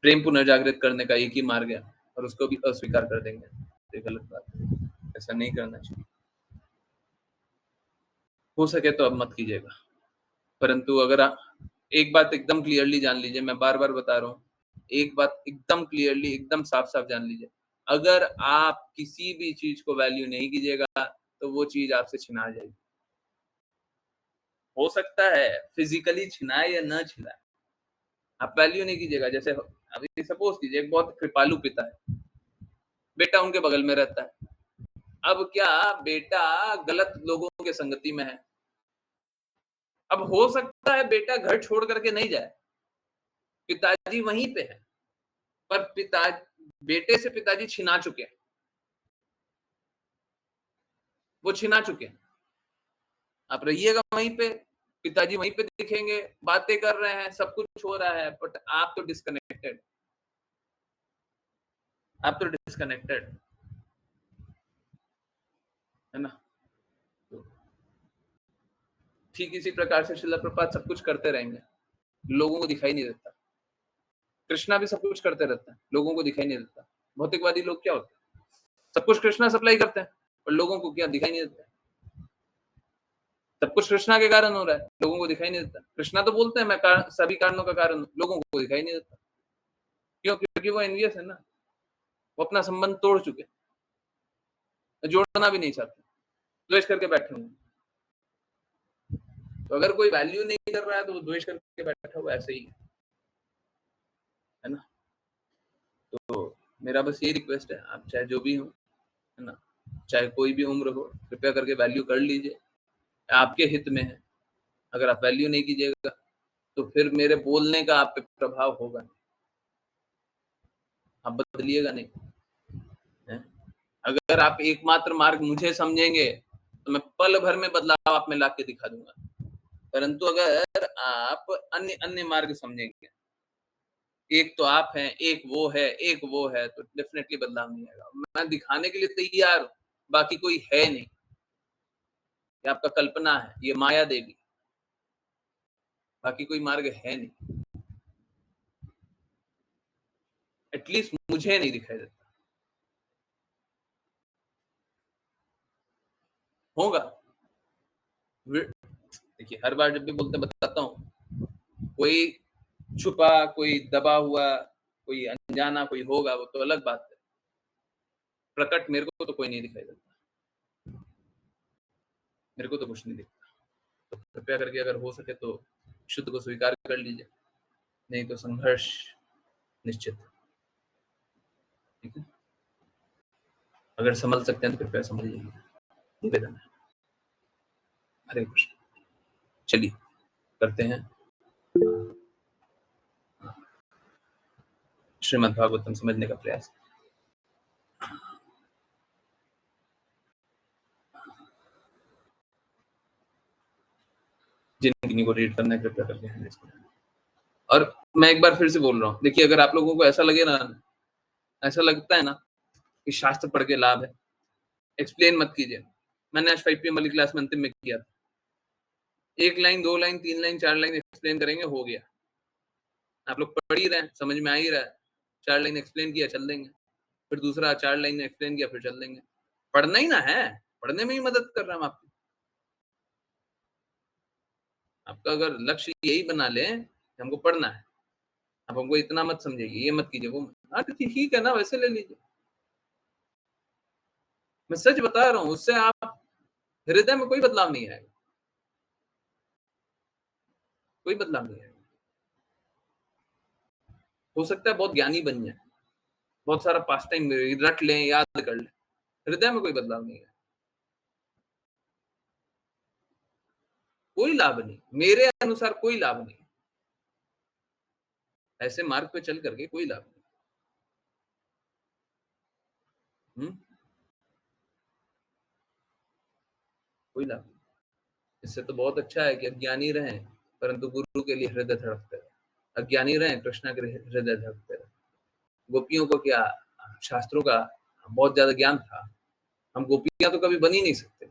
प्रेम पुनर्जागृत करने का एक ही मार्ग है और उसको भी अस्वीकार कर देंगे, तो ये गलत बात है। ऐसा नहीं करना चाहिए। हो सके तो अब मत कीजिएगा। परंतु अगर आप एक बात एकदम क्लियरली जान लीजिए, मैं बार-बार बता रहा हूँ, एक बात एकदम क्लियरली, एकदम साफ-साफ जान लीजिए, अगर आप किसी भी चीज़ को वैल्यू नहीं कीजिएगा, तो वो चीज़ आपसे छिना जाएगी। हो सकता है फिज़िकली छिनाए या ना छिनाए, आप वैल्यू नहीं कीजिएगा। जैसे अभी सपोज़ कीजिए एक बहुत कृपालु पिता है, बेटा उनके बगल में रहता है। अब क्या बेटा गलत लोगों के संगति में है, अब हो सकता है बेटा घर छोड़ करके नहीं जाए, पिताजी वहीं पे हैं, पर बेटे से पिताजी छिना चुके हैं, वो छिना चुके हैं। आप रहिएगा वहीं पे, पिताजी वहीं पे दिखेंगे, बातें कर रहे हैं, सब कुछ हो रहा है, बट आप तो डिस्कनेक्टेड, आप तो डिस्कनेक्टेड, है ना? तो ठीक इसी प्रकार से शिला प्रपात सब कुछ करते रहेंगे, लोगों को दिखाई नहीं देता। कृष्णा भी सब कुछ करते रहते हैं, लोगों को दिखाई नहीं देता। भौतिकवादी लोग क्या होते हैं? सब कुछ कृष्णा सप्लाई करते हैं, पर लोगों को क्या दिखाई नहीं देता। सब कुछ कृष्णा के कारण हो रहा है, लोगों को दिखाई नहीं देता। कृष्णा तो बोलते हैं मैं सभी कारणों का कारण हूँ, लोगों को दिखाई नहीं देता। क्यों? क्योंकि वो एनवियस है ना, वो अपना संबंध तोड़ चुके हैं, जोड़ना भी नहीं चाहते, द्वेष करके बैठे हुए हैं। तो अगर कोई वैल्यू नहीं कर रहा है तो वो द्वेष करके बैठा हुआ ऐसे ही है ना? तो मेरा बस ये रिक्वेस्ट है, आप चाहे जो भी हो, है ना? चाहे कोई भी उम्र हो, कृपया करके वैल्यू कर लीजिए, आपके हित में है। अगर आप वैल्यू नहीं कीजिएगा, तो फिर मेरे बोलने का आप पे प्रभाव होगा नहीं, आप बदलिएगा नहीं, हैं? अगर आप एकमात्र मार्ग मुझे समझेंगे, तो मैं पल भर में बदलाव आप में ला के दिखा दूँगा। परंतु अगर आप अन्य मार्ग समझेंगे, एक तो आप हैं, एक वो है, तो डेफ़िनेटली बदलाव नहीं आएगा। मैं दिखाने के लिए तैयार हूँ, बाकी कोई है नहीं। ये आपका कल्पना है, ये माया देवी, बाकी कोई मार्ग है नहीं। एट लीस्ट मुझे नहीं दिखाई देता। होगा। देखिए हर बार जब भी बोलते बताता हूँ, कोई छुपा, कोई दबा हुआ, कोई अनजाना कोई होगा, वो तो अलग बात है। प्रकट मेरे को तो कोई नहीं दिखाई देता। मेरे को तो कुछ नहीं दिखता। तो कृपया करके अगर हो सके तो शुद्ध को स्वीकार कर लीजिए, नहीं तो संघर्ष निश्चित है। ठीक है? अगर संभल सकते हैं तो कृपया संभलिए, निवेदन है। हरे कृष्ण। चलिए करते हैं श्रीमद् भागवतम समझने का प्रयास। जिन को रीड करना है कृपया करके हैंड रेज़ करें। और मैं एक बार फिर से बोल रहा हूँ, देखिए अगर आप लोगों को ऐसा लगे ना, ऐसा लगता है ना कि शास्त्र पढ़ के लाभ है, एक्सप्लेन मत कीजिए। मैंने आज 5 पीएम वाली क्लास में अंतिम में किया था। 1 line, 2 line, 3 line, 4 line explain करेंगे, हो गया। आप लोग पढ़ ही रहे हैं, समझ में आ ही रहा है। 4 लाइन एक्सप्लेन किया, चल देंगे। फिर दूसरा 4 लाइन एक्सप्लेन किया, फिर चल देंगे। पढ़ना ही ना है, पढ़ने में ही मदद कर रहा हूँ आपकी। आपका अगर लक्ष्य यही बना लें कि हमको पढ़ना है, आप हमको इतना मत समझिए, ये मत कीजिए, वो मत। हाँ, तो ठीक है ना, वैसे ले लीजिए। मैं सच बता रहा हूँ, उससे आप हृदय में कोई बदलाव नहीं आएगा, कोई बदलाव नहीं आएगा। हो सकता है बहुत ज्ञानी बन जाए, बहुत सारा पास टाइम रट लें, याद कर लें, हृदय में कोई बदलाव नहीं है, कोई लाभ नहीं, मेरे अनुसार कोई लाभ नहीं। ऐसे मार्ग पे चल करके कोई लाभ नहीं। कोई लाभ नहीं। इससे तो बहुत अच्छा है कि अज्ञानी रहें, परंतु गुरु के लिए हृदय धड़कते रहे। अज्ञानी रहें, कृष्णा के लिए हृदय धड़कते रहे। गोपियों को क्या शास्त्रों का बहुत ज्यादा ज्ञान था, हम गोपियां तो कभी बन ही नहीं सकते,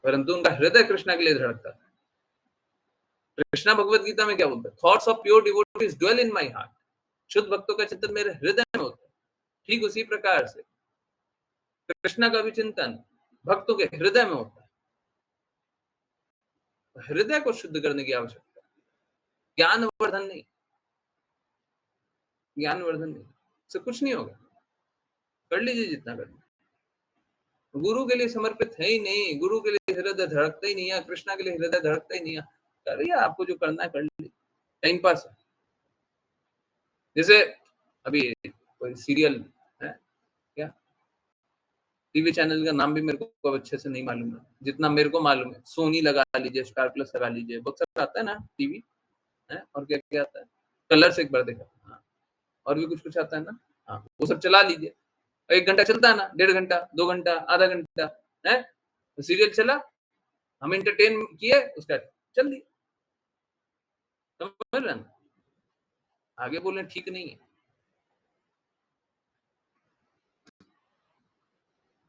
परंतु उनका हृदय कृष्णा के लिए धड़कता था। कृष्णा भगवत गीता में क्या बोलता है? Thoughts of pure devotees dwell in my heart. शुद्ध भक्तों का चिंतन मेरे हृदय में होता है। ठीक उसी प्रकार से कृष्णा का भी चिंतन भक्तों के हृदय में होता है। हृदय को शुद्ध करने की आवश्यकता है, ज्ञानवर्धन नहीं, ज्ञानवर्धन नहीं, इससे कुछ नहीं होगा। कर लीजिए जितना करना। गुरु के लिए समर्पित है ही नहीं, गुरु के लिए हृदय धड़कता ही नहीं है, कृष्णा के लिए हृदय धड़कता ही नहीं है। करिए, आपको जो करना है कर लीजिए, टाइम पास है। जैसे अभी कोई सीरियल है क्या, टीवी चैनल का नाम भी मेरे को अब अच्छे से नहीं मालूम है, जितना मेरे को मालूम है सोनी लगा लीजिए, स्टार प्लस लगा लीजिए, बहुत सारा आता है ना टीवी है। और क्या क्या आता है, कलर्स एक बार देखा, हाँ, और भी कुछ कुछ आता है ना, हाँ, वो सब चला लीजिए। 1 घंटा चलता है ना, 1.5 घंटा, 2 घंटा, आधा घंटा है, तो सीरियल चला, हम एंटरटेन किए, उसका चल दिया। समझ रहे ना, आगे बोलना ठीक नहीं है।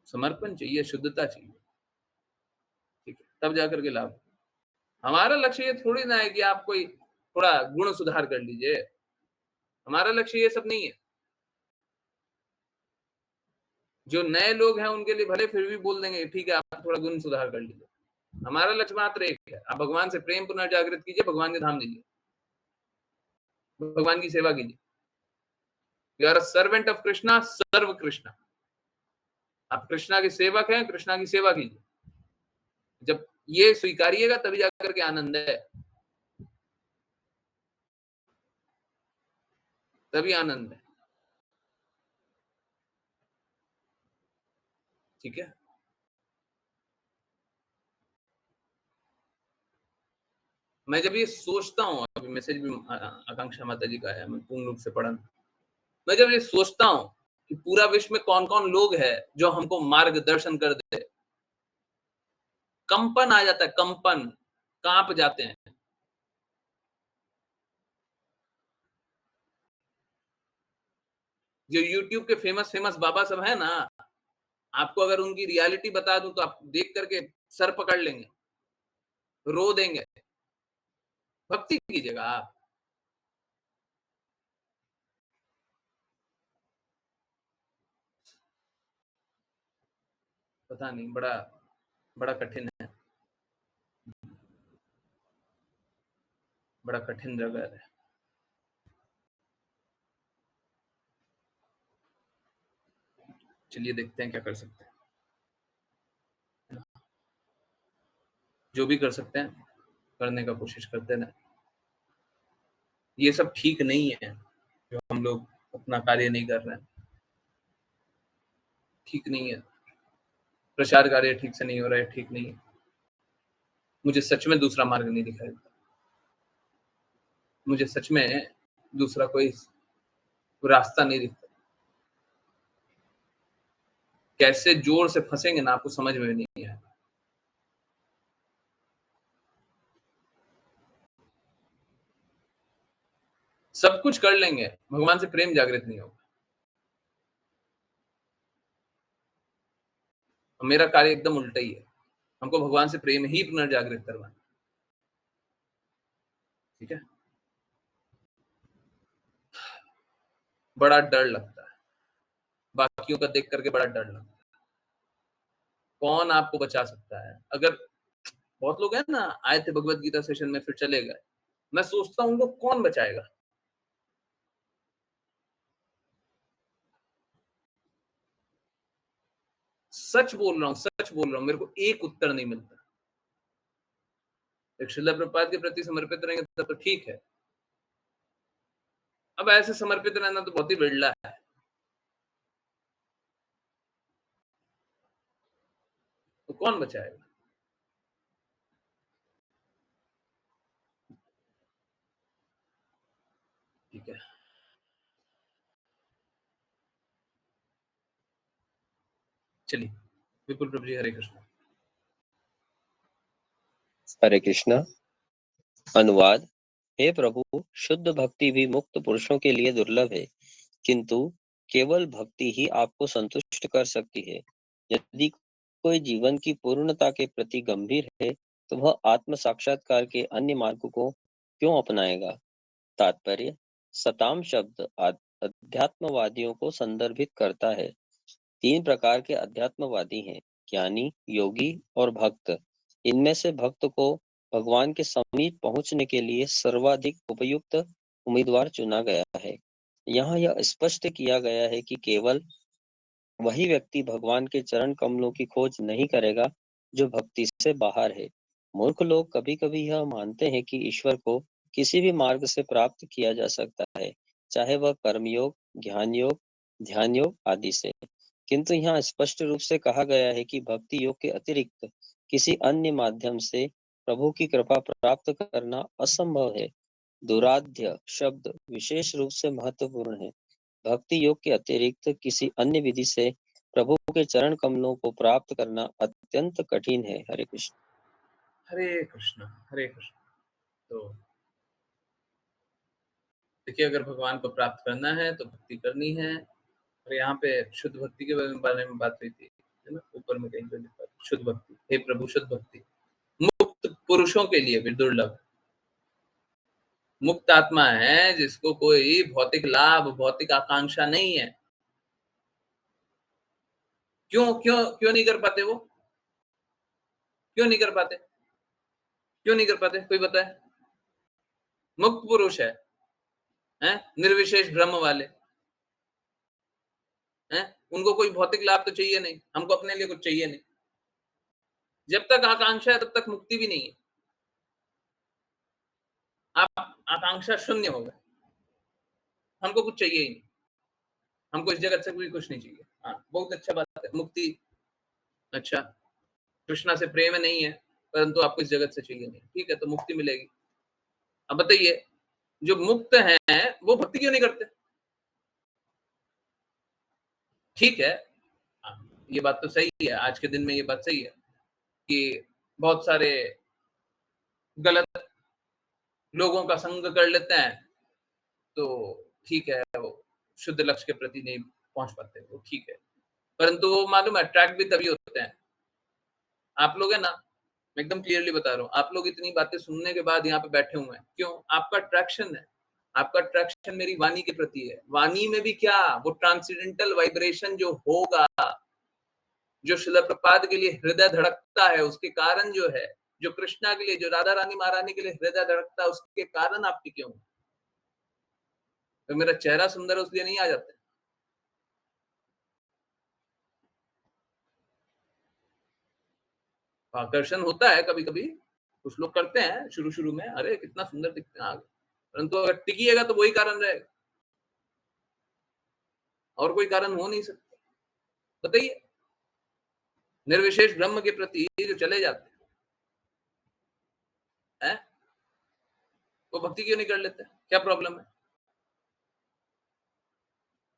समर्पण चाहिए, शुद्धता चाहिए, ठीक है, तब जाकर के लाभ। हमारा लक्ष्य ये थोड़ी ना है कि आप कोई थोड़ा गुण सुधार कर लीजिए, हमारा लक्ष्य ये सब नहीं है। जो नए लोग हैं उनके लिए भले फिर भी बोल देंगे ठीक है आप थोड़ा गुण सुधार कर लीजिए, हमारा लक्ष्य मात्र एक है, आप भगवान से प्रेम पुनर्जागृत कीजिए, भगवान के धाम दीजिए, भगवान की सेवा कीजिए। You are a servant of Krishna, serve Krishna. आप कृष्णा के सेवक हैं, कृष्णा की सेवा कीजिए। जब ये स्वीकारिएगा तभी जाकर के आनंद है, तभी आनंद है। ठीक है, मैं जब ये सोचता हूँ, अभी मैसेज भी आकांक्षा माता जी का है, मैं पूर्ण रूप से पढ़ा, मैं जब ये सोचता हूँ कि पूरा विश्व में कौन कौन लोग हैं जो हमको मार्गदर्शन कर दे, कंपन आ जाता है, कंपन, कांप जाते हैं। जो यूट्यूब के फेमस फेमस बाबा सब है ना, आपको अगर उनकी रियलिटी बता दूं तो आप देख करके सर पकड़ लेंगे, रो देंगे। भक्ति कीजिएगा आप। पता नहीं, बड़ा बड़ा कठिन है, बड़ा कठिन जगह है। चलिए देखते हैं क्या कर सकते हैं। जो भी कर सकते हैं, करने का कोशिश करते रहें। ये सब ठीक नहीं है, जो हम लोग अपना कार्य नहीं कर रहे हैं, ठीक नहीं है। प्रचार कार्य ठीक से नहीं हो रहा है, ठीक नहीं है। मुझे सच में दूसरा मार्ग नहीं दिखाई देता। मुझे सच में दूसरा कोई रास्ता नहीं दिखता। कैसे जोर से फँसेंगे ना, आपको समझ में नहीं आएगा। सब कुछ कर लेंगे, भगवान से प्रेम जागृत नहीं होगा। मेरा कार्य एकदम उल्टा ही है। हमको भगवान से प्रेम ही पुनर्जागृत करवाना है। ठीक है? बड़ा डर लगता है। बाकियों का देख करके बड़ा डर लगता है। कौन आपको बचा सकता है? अगर बहुत लोग हैं ना, आए थे भगवत गीता सेशन में फिर चले गए। मैं सोचता हूँ उनको कौन बचाएगा? सच बोल रहा हूँ, सच बोल रहा हूँ। मेरे को एक उत्तर नहीं मिलता। एक श्रील प्रभुपाद के प्रति समर्पित रहेंगे तब तो ठीक है। अब ऐसे समर्पित रहना तो बहुत ही बिरला है। तो कौन बचाएगा? ठीक है। चलिए, विपुल प्रभु जी, हरे कृष्ण। हरे कृष्णा। अनुवाद। हे प्रभु, शुद्ध भक्ति भी मुक्त पुरुषों के लिए दुर्लभ है, किंतु केवल भक्ति ही आपको संतुष्ट कर सकती है। यदि कोई जीवन की पूर्णता के प्रति गंभीर है, तो वह आत्म साक्षात्कार के अन्य मार्गों को क्यों अपनाएगा? तात्पर्य: सताम शब्द अध्यात्मवादियों को संदर्भित करता है। 3 प्रकार के अध्यात्मवादी हैं: ज्ञानी, योगी और भक्त। इनमें से भक्त को भगवान के समीप पहुंचने के लिए सर्वाधिक उपयुक्त उम्मीदवार चुना गया है। यहाँ यह स्पष्ट किया गया है कि केवल वही व्यक्ति भगवान के चरण कमलों की खोज नहीं करेगा जो भक्ति से बाहर है। मूर्ख लोग कभी-कभी यह मानते हैं कि ईश्वर को किसी भी मार्ग से प्राप्त किया जा सकता है, चाहे वह कर्मयोग, ज्ञान योग, ध्यान योग आदि से। किंतु यहाँ स्पष्ट रूप से कहा गया है कि भक्ति योग के अतिरिक्त किसी अन्य माध्यम से प्रभु की कृपा प्राप्त करना असंभव है। दुराध्य शब्द विशेष रूप से महत्वपूर्ण है। भक्ति योग के अतिरिक्त किसी अन्य विधि से प्रभु के चरण कमलों को प्राप्त करना अत्यंत कठिन है। हरे कृष्ण। हरे कृष्ण, हरे कृष्ण। तो देखिए, अगर भगवान को प्राप्त करना है तो भक्ति करनी है। और यहाँ पे शुद्ध भक्ति के बारे में बात हुई थी, है ना? ऊपर में कहीं पे लिखा है, शुद्ध भक्ति। हे प्रभु, शुद्ध भक्ति मुक्त पुरुषों के लिए भी दुर्लभ। मुक्त आत्मा है जिसको कोई भौतिक लाभ, भौतिक आकांक्षा नहीं है। क्यों क्यों क्यों नहीं कर पाते वो? क्यों नहीं कर पाते? क्यों नहीं कर पाते? कोई बताए? मुक्त पुरुष है, हैं? निर्विशेष ब्रह्म वाले, हैं? उनको कोई भौतिक लाभ तो चाहिए नहीं। हमको अपने लिए कुछ चाहिए नहीं। जब तक आकांक्षा है तब तक मुक्ति भी नहीं है। आप आकांक्षा शून्य हो गए। हमको कुछ चाहिए ही नहीं। हमको इस जगत से भी कुछ नहीं चाहिए। हाँ, बहुत अच्छा बात है। मुक्ति, अच्छा, कृष्णा से प्रेम नहीं है, परंतु आपको इस जगत से चाहिए नहीं। ठीक है, तो मुक्ति मिलेगी। अब बताइए, जो मुक्त हैं, वो भक्ति क्यों नहीं करते? ठीक है, हाँ, ये बात तो सही है। आज के दिन में ये बात सही है कि बहुत सारे गलत लोगों का संग कर लेते हैं, तो ठीक है, वो शुद्ध लक्ष्य के प्रति नहीं पहुँच पाते, वो ठीक है। परंतु वो मालूम है अट्रैक्ट भी तभी होते हैं। आप लोग है ना, मैं एकदम क्लियरली बता रहा हूँ, आप लोग इतनी बातें सुनने के बाद यहाँ पे बैठे हुए हैं। क्यों? आपका अट्रैक्शन है। आपका अट्रैक्शन मेरी वाणी के प्रति है। वाणी में भी क्या? वो ट्रांसेंडेंटल वाइब्रेशन जो होगा, जो शिला प्रपात के लिए हृदय धड़कता है, उसके कारण जो है, जो कृष्णा के लिए, जो राधा रानी महारानी के लिए हृदय धड़कता है, उसके कारण आप टिके हों। तो मेरा चेहरा सुंदर है उसलिए नहीं आ जाते। आकर्षण होता है कभी-कभी, कुछ लोग करते हैं शुरू-शुरू में, अरे कितना सुंदर दिखते हैं आगे, परंतु अगर टिकिएगा तो वही कारण रहेगा, और कोई कारण हो नहीं सकता। बताइए, निर्विशेष ब्रह्म के प्रति जो चले जाते हैं, वो भक्ति क्यों नहीं कर लेते? क्या प्रॉब्लम है?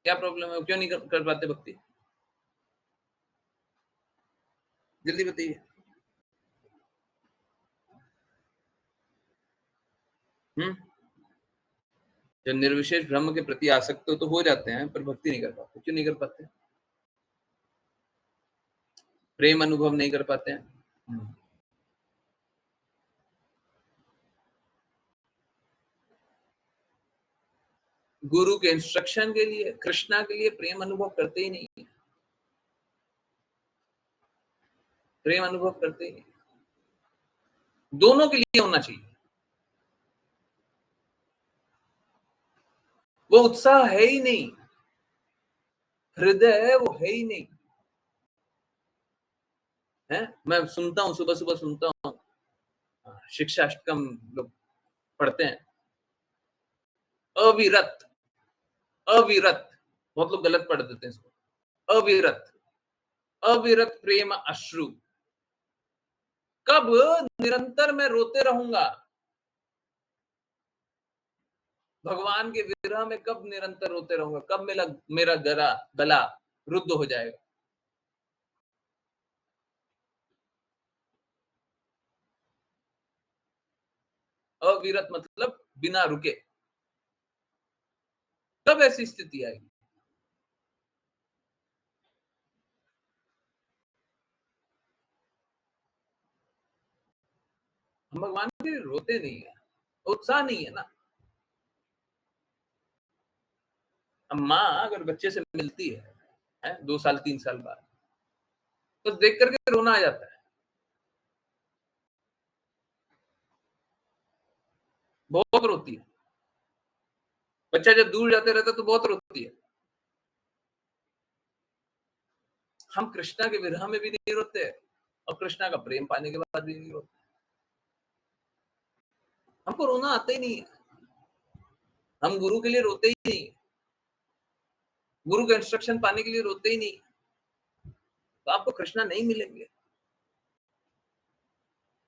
क्या प्रॉब्लम है? वो क्यों नहीं कर पाते भक्ति? जल्दी बताइए। हुँ? जब निर्विशेष ब्रह्म के प्रति आसक्त तो हो जाते हैं, पर भक्ति नहीं कर पाते। क्यों नहीं कर पाते? प्रेम अनुभव नहीं कर पाते हैं। हुँ। गुरु के इंस्ट्रक्शन के लिए, कृष्णा के लिए प्रेम अनुभव करते ही नहीं है। प्रेम अनुभव करते ही नहीं। दोनों के लिए होना चाहिए। वो उत्साह है ही नहीं। हृदय है, वो है ही नहीं। है? मैं सुनता हूँ, सुबह-सुबह सुनता हूँ, शिक्षा अष्टकम लोग पढ़ते हैं। अविरत, अविरत, बहुत लोग गलत पढ़ देते हैं इसको। अविरत, अविरत प्रेम अश्रु। कब निरंतर मैं रोते रहूँगा? भगवान के विरह में कब निरंतर रोते रहूँगा? कब मेरा गला रुद्ध हो जाएगा? अविरत मतलब बिना रुके। कब ऐसी स्थिति आएगी? हम भगवान के लिए रोते नहीं है, उत्साह नहीं है ना। अब माँ अगर बच्चे से मिलती है 2 साल 3 साल बाद, तो देख करके रोना आ जाता है। बहुत रोती है। बच्चा जब दूर जाते रहता है तो बहुत रोती है। हम कृष्णा के विरह में भी नहीं रोते और कृष्णा का प्रेम पाने के बाद भी नहीं रोते। हमको रोना आता ही नहीं है। हम गुरु के लिए रोते ही नहीं। गुरु का इंस्ट्रक्शन पाने के लिए रोते ही नहीं। तो आपको कृष्णा नहीं मिलेंगे।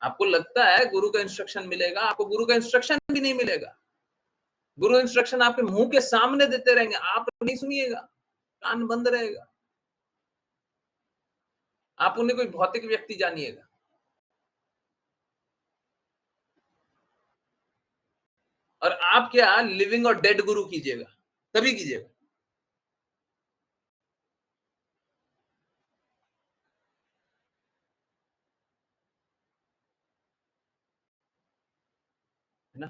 आपको लगता है गुरु का इंस्ट्रक्शन मिलेगा, आपको गुरु का इंस्ट्रक्शन भी नहीं मिलेगा। गुरु इंस्ट्रक्शन आपके मुंह के सामने देते रहेंगे, आप नहीं सुनिएगा, कान बंद रहेगा। आप उन्हें कोई भौतिक व्यक्ति जानिएगा। और आप क्या लिविंग और डेड गुरु कीजिएगा, तभी कीजिएगा। है ना?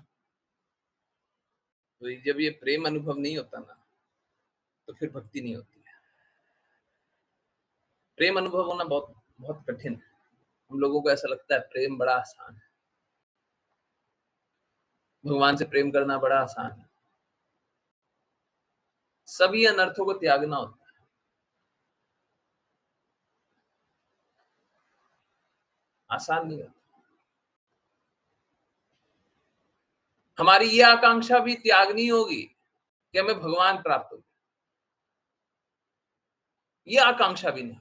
तो जब ये प्रेम अनुभव नहीं होता ना, तो फिर भक्ति नहीं होती है। प्रेम अनुभव होना बहुत बहुत कठिन है। हम लोगों को ऐसा लगता है प्रेम बड़ा आसान है। भगवान से प्रेम करना बड़ा आसान है। सभी अनर्थों को त्यागना होता है। आसान नहीं होता। हमारी ये आकांक्षा भी त्यागनी होगी कि हमें भगवान प्राप्त हो। ये आकांक्षा भी नहीं।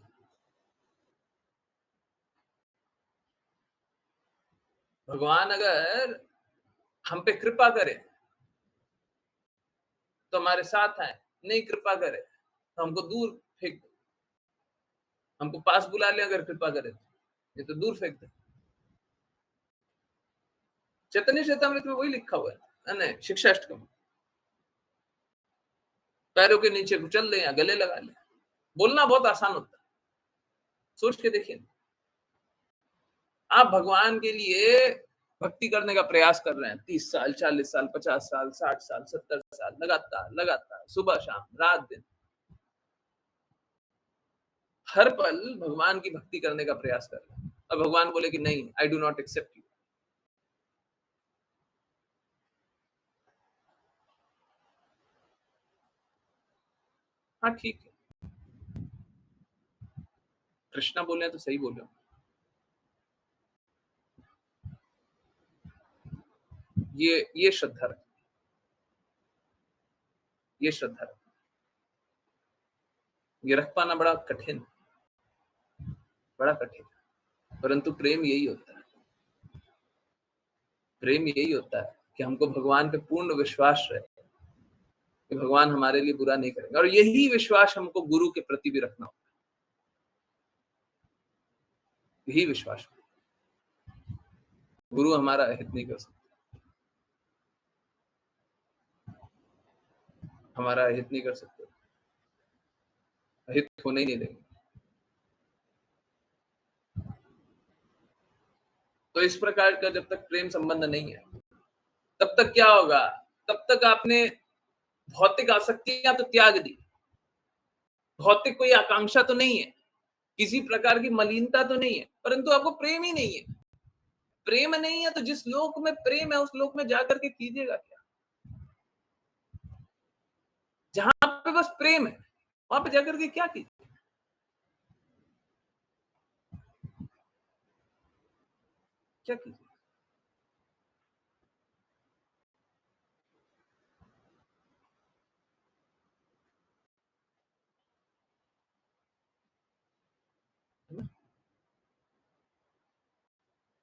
भगवान अगर हम पे कृपा करे तो हमारे साथ आए, नहीं कृपा करे तो हमको दूर फेंक दे। हमको पास बुला ले अगर कृपा करे तो, ये तो दूर फेंक दे। चैतन्य चेतामृत में वही लिखा हुआ है नहीं शिक्षा अष्टकम। पैरों के नीचे कुचल ले या गले लगा ले। बोलना बहुत आसान होता है, सोच के देखिए। आप भगवान के लिए भक्ति करने का प्रयास कर रहे हैं 30 साल 40 साल 50 साल 60 साल 70 साल लगातार लगातार सुबह शाम रात दिन हर पल भगवान की भक्ति करने का प्रयास कर रहे हैं और भगवान बोले कि नहीं, I do not accept you. हाँ ठीक है, कृष्णा बोले हैं तो सही बोले हो। ये श्रद्धा रखो, ये श्रद्धा रखो। ये रख पाना बड़ा कठिन, बड़ा कठिन, परंतु प्रेम यही होता है। प्रेम यही होता है कि हमको भगवान पे पूर्ण विश्वास रहे कि भगवान हमारे लिए बुरा नहीं करेंगे, और यही विश्वास हमको गुरु के प्रति भी रखना होता है। यही विश्वास, गुरु हमारा अहित नहीं कर सकता, हमारा अहित नहीं कर सकते, अहित होने ही नहीं देंगे। तो इस प्रकार का जब तक प्रेम संबंध नहीं है, तब तक क्या होगा? तब तक आपने भौतिक आसक्तियां तो त्याग दी, भौतिक कोई आकांक्षा तो नहीं है, किसी प्रकार की मलिनता तो नहीं है, परंतु आपको प्रेम ही नहीं है। प्रेम नहीं है तो जिस लोक में प्रेम है उस लोक में जाकर के कीजिएगा क्या? जहां पे बस प्रेम है वहां पे जाकर के क्या कीजिए? क्या कीजिए?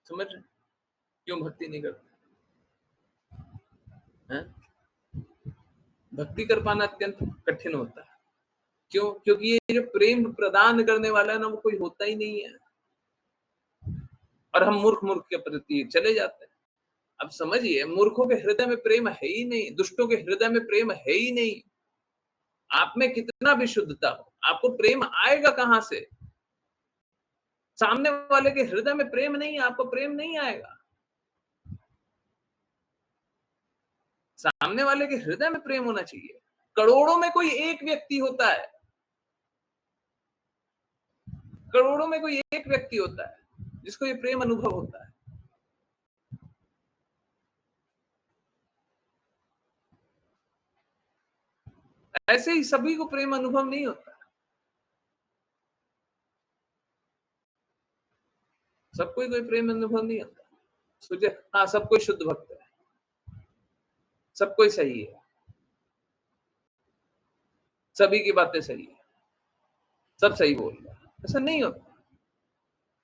समझ रहे? क्यों भक्ति नहीं करते हैं? भक्ति कर पाना अत्यंत कठिन होता है। क्यों? क्योंकि ये जो प्रेम प्रदान करने वाला है ना, वो कोई होता ही नहीं है, और हम मूर्ख मूर्ख के प्रति चले जाते हैं। अब समझिए, मूर्खों के हृदय में प्रेम है ही नहीं, दुष्टों के हृदय में प्रेम है ही नहीं। आप में कितना भी शुद्धता हो, आपको प्रेम आएगा कहां से? सामने वाले के हृदय में प्रेम नहीं है, आपको प्रेम नहीं आएगा। सामने वाले के हृदय में प्रेम होना चाहिए। करोड़ों में कोई एक व्यक्ति होता है, करोड़ों में कोई एक व्यक्ति होता है जिसको ये प्रेम अनुभव होता है। ऐसे ही सभी को प्रेम अनुभव नहीं होता। सबको ही कोई प्रेम अनुभव नहीं होता। सोचे, हाँ सब कोई शुद्ध भक्त है, सब कोई सही है, सभी की बातें सही है, सब सही बोल रहा है, ऐसा नहीं होता।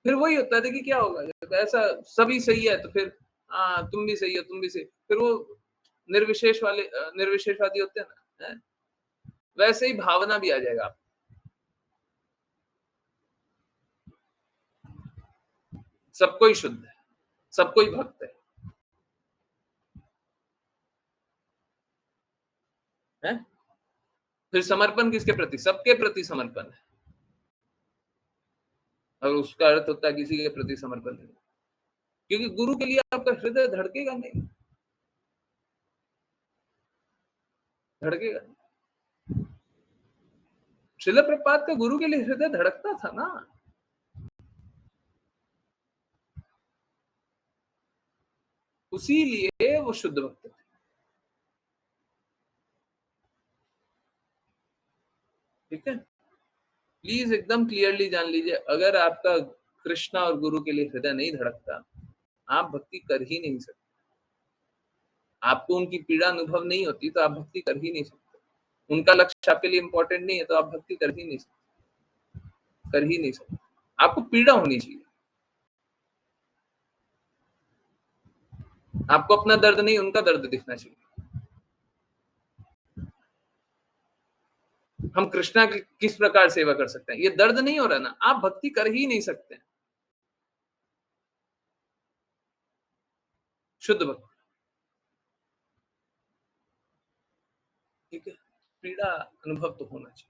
फिर वही होता है, देखिए क्या होगा जब ऐसा सभी सही है, तो फिर हाँ तुम भी सही हो, तुम भी सही, फिर वो निर्विशेष वाले निर्विशेषवादी होते हैं ना, है? वैसे ही भावना भी आ जाएगा आप। सब कोई शुद्ध है, सब कोई भक्त है? फिर समर्पण किसके प्रति? सबके प्रति समर्पण है, और उसका अर्थ होता है किसी के प्रति समर्पण नहीं, क्योंकि गुरु के लिए आपका हृदय धड़केगा नहीं, धड़केगा नहीं। श्रील प्रभुपाद का गुरु के लिए हृदय धड़कता था ना, उसी लिए वो शुद्ध भक्त थे। ठीक है, प्लीज एकदम क्लियरली जान लीजिए, अगर आपका कृष्णा और गुरु के लिए हृदय नहीं धड़कता, आप भक्ति कर ही नहीं सकते। आपको उनकी पीड़ा अनुभव नहीं होती तो आप भक्ति कर ही नहीं सकते। उनका लक्ष्य आपके लिए इंपॉर्टेंट नहीं है तो आप भक्ति कर ही नहीं सकते, कर ही नहीं सकते। आपको पीड़ा होनी चाहिए, आपको अपना दर्द नहीं उनका दर्द दिखना चाहिए। हम कृष्णा की किस प्रकार सेवा कर सकते हैं? ये दर्द नहीं हो रहा ना, आप भक्ति कर ही नहीं सकते। शुद्ध भक्ति, ठीक है, पीड़ा अनुभव तो होना चाहिए।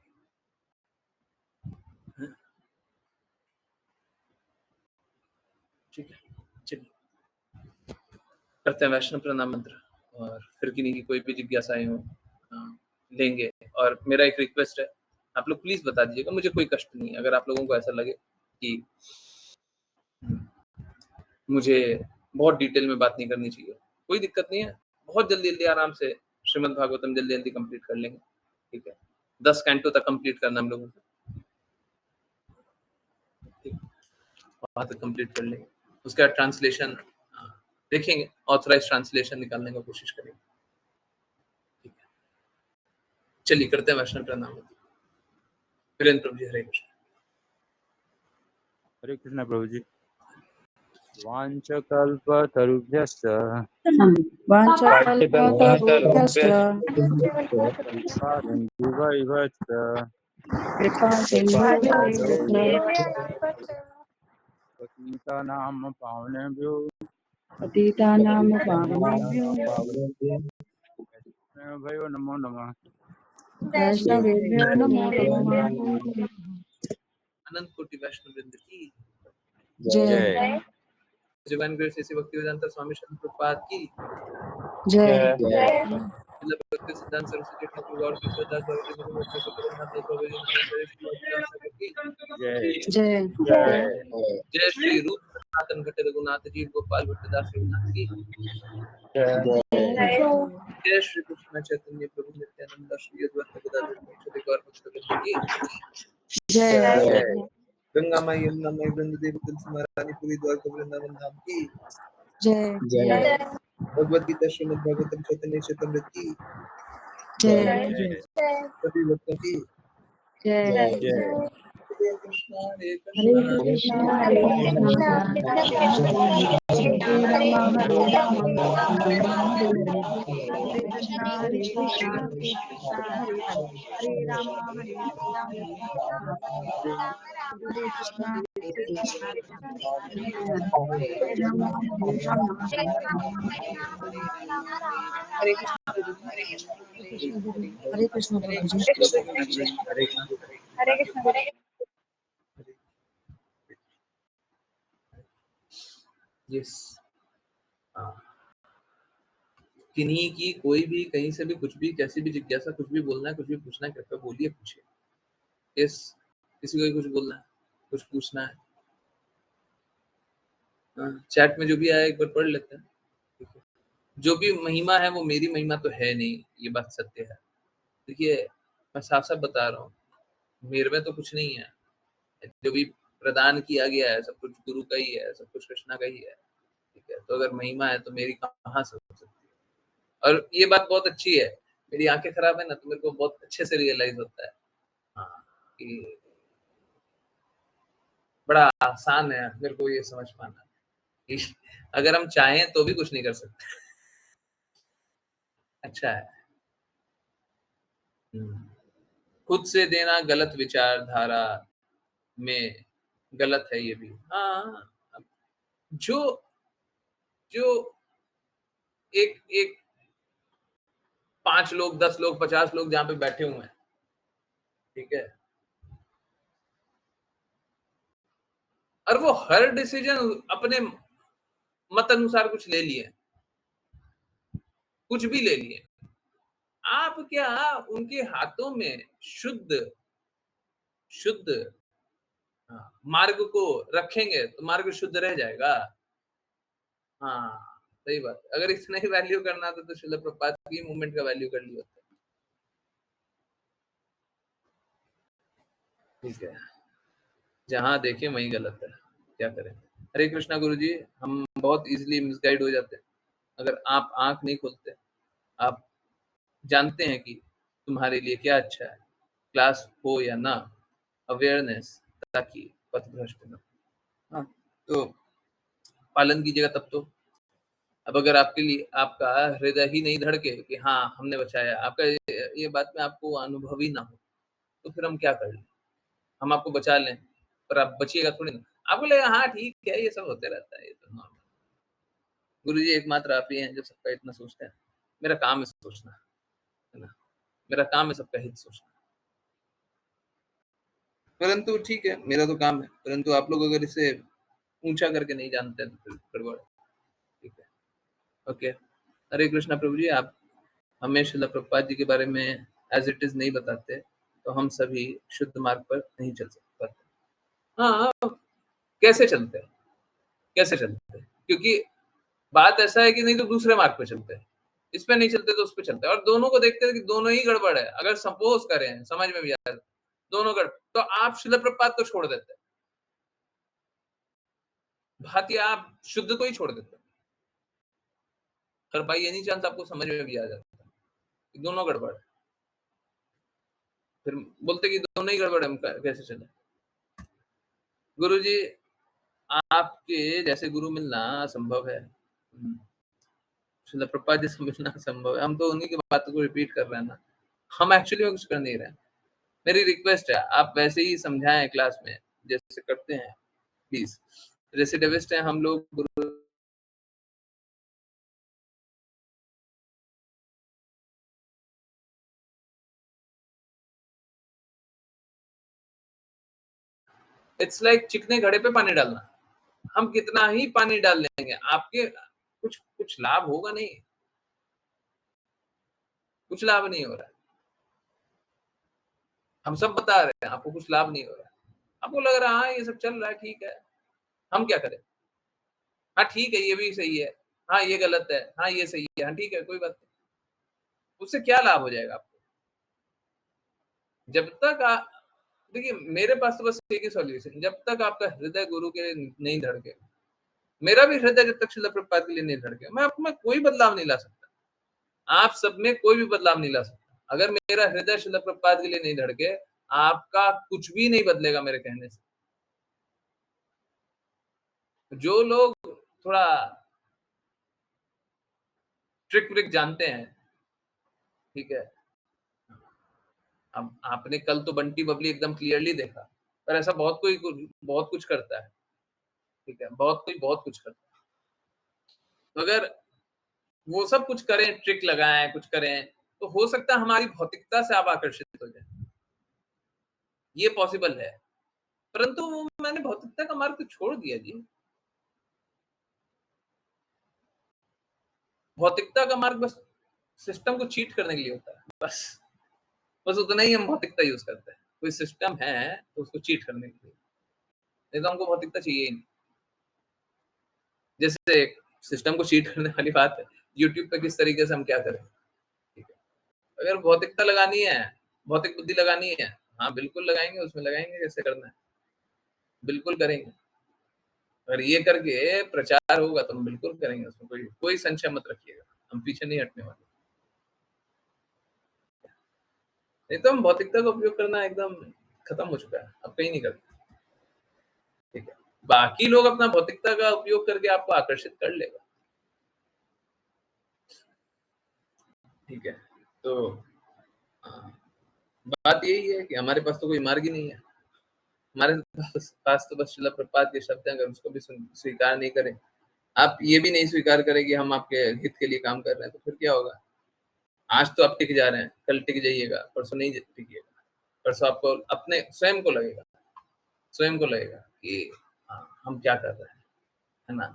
ठीक है, चलिए करते हैं वैष्णव प्रणाम मंत्र, और फिर किन्हीं की कोई भी जिज्ञासाएं हो लेंगे। और मेरा एक रिक्वेस्ट है आप लोग प्लीज बता दीजिएगा, मुझे कोई कष्ट नहीं है। अगर आप लोगों को ऐसा लगे कि मुझे बहुत डिटेल में बात नहीं करनी चाहिए, कोई दिक्कत नहीं है। बहुत जल्दी-जल्दी आराम से श्रीमद् भागवतम जल्दी-जल्दी कंप्लीट कर लेंगे, ठीक है? 10 कैंटो तक कंप्लीट करना हम लोगों को, ठीक? वहाँ तक कंप्लीट कर लेंगे। उसका ट्रांसलेशन देखेंगे, ऑथराइज्ड ट्रांसलेशन निकालने का कोशिश करेंगे, ठीक है? चलिए करते हैं वैष्णव प्रणाम। वीरेंद्र प्रभु जी, हरे कृष्ण। हरे कृष्ण प्रभु जी। वाञ्छकल्पतरुभ्यश्च वाञ्छकल्पतरुभ्यश्च कृपासिन्धुभ्यैव च पतितानां पावनेभ्यो पतितानां पावनेभ्यो वैष्णवेभ्यो नमो नमः। वैष्णवेभ्यो नमो नमः। अनंत कोटि वैष्णव वृंद की जय जय डिवाइन ग्रेस ऐसी भक्तिवेदांत स्वामी श्री प्रभुपाद की जय मतलब भक्ति सिद्धांत सरस्वती ठाकुर गौर किशोर दास गौरी गुरु जगन्नाथ प्रभु जी नरेंद्र सागर की जय जय जय जय श्री रूप सनातन भट्ट रघुनाथ जी गोपाल भट्टदास रघुनाथ की जय श्री कृष्ण चैतन्य प्रभु नित्यानंद श्री अद्वैत गदाधर श्री गौर भक्तवृंद की जय जय गंगा माई यमुना माई वृंद देवी तुलसी महारानी पूरी द्वारका वृंदावन धाम की जय भगवद गीता श्रीमद् भागवतम चैतन्य चैतन्य की जय सभी भक्तों की जय जय हरे कृष्णा हरे हरे कृष्णा कृष्णा हरे कृष्णा हरे राम हरे राम राम हरे हरे हरे कृष्णा हरे कृष्णा कृष्णा हरे हरे हरे राम हरे राम हरे कृष्णा हरे कृष्णा हरे हरे हरे राम हरे राम हरे कृष्णा प्रभु जी। यस किन्हीं की कोई भी कहीं से भी कुछ भी कैसी भी जिज्ञासा, कुछ भी बोलना है, कुछ भी पूछना है, कृपया बोलिए, पूछिए। यस किसी को भी कुछ बोलना है, कुछ पूछना है, चैट में जो भी आया एक बार पढ़ लेते हैं, ठीक है? जो भी महिमा है वो मेरी महिमा तो है नहीं, ये बात सत्य है। देखिए मैं साफ साफ बता रहा हूँ, मेरे में तो कुछ नहीं है। जो भी प्रदान किया गया है सब कुछ गुरु का ही है, सब कुछ कृष्णा का ही है, ठीक है? तो अगर महिमा है तो मेरी कहाँ से हो सकती है? और ये बात बहुत अच्छी है, मेरी आंखें खराब है ना, तो मेरे को बहुत अच्छे से रियलाइज होता है कि बड़ा आसान है मेरे को ये समझ पाना कि अगर हम चाहें तो भी कुछ नहीं कर सकते। अच्छा है। खुद से देना गलत विचारधारा में गलत है ये भी। हाँ, जो जो एक एक 5 लोग, 10 लोग, 50 लोग जहाँ पे बैठे हुए हैं, ठीक है? और वो हर डिसीजन अपने मत अनुसार कुछ ले लिए, कुछ भी ले लिए। आप क्या उनके हाथों में शुद्ध मार्ग को रखेंगे तो मार्ग शुद्ध रह जाएगा। हाँ, सही बात है। अगर इतना ही वैल्यू करना था तो श्रील प्रभुपाद की मूवमेंट का वैल्यू कर लिया होता। ठीक है, जहाँ देखें वहीं गलत है, क्या करें? हरे कृष्णा गुरु जी, हम बहुत इजीली मिसगाइड हो जाते हैं। अगर आप आंख नहीं खोलते, आप जानते हैं कि तुम्हारे लिए क्या अच्छा है, क्लास हो या ना, अवेयरनेस, ताकि पथ भ्रष्ट न। हाँ, तो पालन कीजिएगा तब तो। अब अगर आपके लिए आपका हृदय ही नहीं धड़के कि हाँ हमने बचाया, आपका ये बात में आपको अनुभव ही ना हो, तो फिर हम क्या कर लें? हम आपको बचा लें पर आप बचिएगा थोड़ी ना। आपको लगेगा हाँ ठीक है, ये सब होते रहता है, ये तो नॉर्मल। गुरु जी एकमात्र आप ही हैं जो सबका इतना सोचते हैं। मेरा काम है सोचना, है ना? मेरा काम है सबका हित सोचना। परंतु ठीक है, मेरा तो काम है, परंतु आप लोग अगर इसे ऊंचा करके नहीं जानते हैं तो फिर गड़बड़ है। ठीक है, ओके। हरे कृष्णा प्रभु जी, आप हमें श्रील प्रभुपाद जी के बारे में एज इट इज नहीं बताते, तो हम सभी शुद्ध मार्ग पर नहीं चल सकते। हाँ, कैसे चलते हैं? कैसे चलते हैं? क्योंकि बात ऐसा है कि नहीं तो दूसरे मार्ग पे चलते हैं, इस पे नहीं चलते तो उस पे चलते हैं, और दोनों को देखते हैं कि दोनों ही गड़बड़ है। अगर सपोज करें, समझ में भी आए दोनों गड़बड़, तो आप शिला प्रपात को छोड़ देते हैं, भांति आप शुद्ध को ही छोड़ देते हैं। पर भाई एनी चांस आपको समझ में भी आ जाता है कि दोनों गड़बड़ है, फिर बोलते कि दोनों ही गड़बड़ है, हम कैसे चले? गुरुजी, आपके जैसे गुरु मिलना असंभव है। शिला प्रपात जी से मिलना असंभव है। हम तो उन्हीं की बातों को रिपीट कर रहे हैं ना, हम एक्चुअली में कुछ कर नहीं रहे हैं। मेरी रिक्वेस्ट है, आप वैसे ही समझाएं क्लास में जैसे करते हैं, प्लीज। रेसिडिविस्ट हैं हम लोग, गुरु इट्स लाइक चिकने घड़े पे पानी डालना। हम कितना ही पानी डाल लेंगे, आपके कुछ कुछ लाभ होगा नहीं, कुछ लाभ नहीं हो रहा है। हम सब बता रहे हैं, आपको कुछ लाभ नहीं हो रहा है। आपको लग रहा है हाँ ये सब चल रहा है, ठीक है, हम क्या करें? हाँ ठीक है, ये भी सही है, हाँ ये गलत है, हाँ ये सही है, हाँ ठीक है, कोई बात नहीं। उससे क्या लाभ हो जाएगा आपको? जब तक देखिए, मेरे पास तो बस एक ही सॉल्यूशन, जब तक आपका हृदय गुरु के लिए नहीं धड़के, मेरा भी हृदय जब तक शिला प्रभुपाद के लिए नहीं धड़के, मैं अपना कोई बदलाव नहीं ला सकता। आप सब में कोई भी बदलाव नहीं ला सकता। अगर मेरा हृदय शिला प्रभुपाद के लिए नहीं धड़के, आपका कुछ भी नहीं बदलेगा मेरे कहने से। जो लोग थोड़ा ट्रिक व्रिक जानते हैं, ठीक है, अब आपने कल तो बंटी बबली एकदम क्लियरली देखा, पर ऐसा बहुत कुछ करता है, ठीक है, बहुत कोई बहुत कुछ करता है। तो अगर वो सब कुछ करें, ट्रिक लगाएं, कुछ करें, तो हो सकता है हमारी भौतिकता से आप आकर्षित हो जाए, ये पॉसिबल है। परंतु मैंने भौतिकता का मार्ग तो छोड़ दिया जी। भौतिकता का मार्ग बस सिस्टम को चीट करने के लिए होता है, बस उतना ही हम भौतिकता यूज करते हैं। कोई सिस्टम है तो उसको चीट करने के लिए, नहीं तो हमको भौतिकता चाहिए ही नहीं। जैसे सिस्टम को चीट करने वाली बात है, यूट्यूब पे किस तरीके से हम क्या करें, ठीक है। अगर भौतिकता लगानी है, भौतिक बुद्धि लगानी है, हाँ बिल्कुल लगाएंगे, उसमें लगाएंगे, कैसे करना है बिल्कुल करेंगे। अगर ये करके प्रचार होगा तो हम बिल्कुल करेंगे, उसमें कोई संशय मत रखिएगा, हम पीछे नहीं हटने वाले। नहीं तो हम भौतिकता का उपयोग करना एकदम खत्म हो चुका है, अब कहीं नहीं करते, ठीक है। बाकी लोग अपना भौतिकता का उपयोग करके आपको आकर्षित कर लेगा, ठीक है। तो बात यही है कि हमारे पास तो कोई मार्ग ही नहीं है। हमारे पास तो बस शिला प्रभुपाद के शब्द हैं, अगर उसको भी स्वीकार नहीं करें, आप ये भी नहीं स्वीकार करें कि हम आपके हित के लिए काम कर रहे हैं, तो फिर क्या होगा? आज तो आप टिक जा रहे हैं, कल टिक जाइएगा, परसों नहीं टिकिएगा। परसों आपको अपने स्वयं को लगेगा कि हाँ, हम क्या कर रहे हैं, है ना?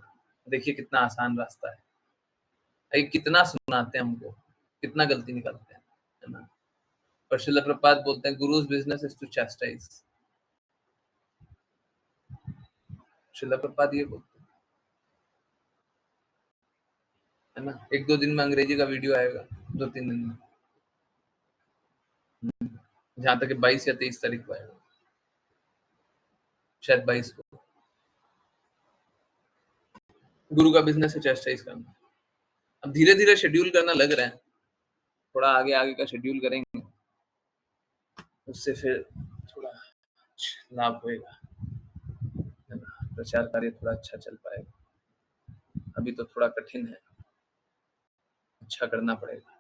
देखिए कितना आसान रास्ता है, कितना सुनाते हैं हमको, कितना गलती निकालते हैं, है ना? पर शिला प्रभुपाद बोलते हैं, गुरुज बिजनेस इज टू चैस्टाइज। शिला प्रभुपाद ये बोलते हैं, है ना? 1-2 दिन में अंग्रेजी का वीडियो आएगा, 2-3 दिन में, जहां तक 22 या 23 तारीख को आएगा, शायद 22 को। गुरु का बिजनेस है चैस्टाइज करना। अब धीरे धीरे शेड्यूल करना लग रहे हैं, थोड़ा आगे आगे का शेड्यूल करेंगे, उससे फिर थोड़ा लाभ होएगा, है ना? प्रचार कार्य थोड़ा अच्छा चल पाएगा। अभी तो थोड़ा कठिन है, अच्छा करना पड़ेगा।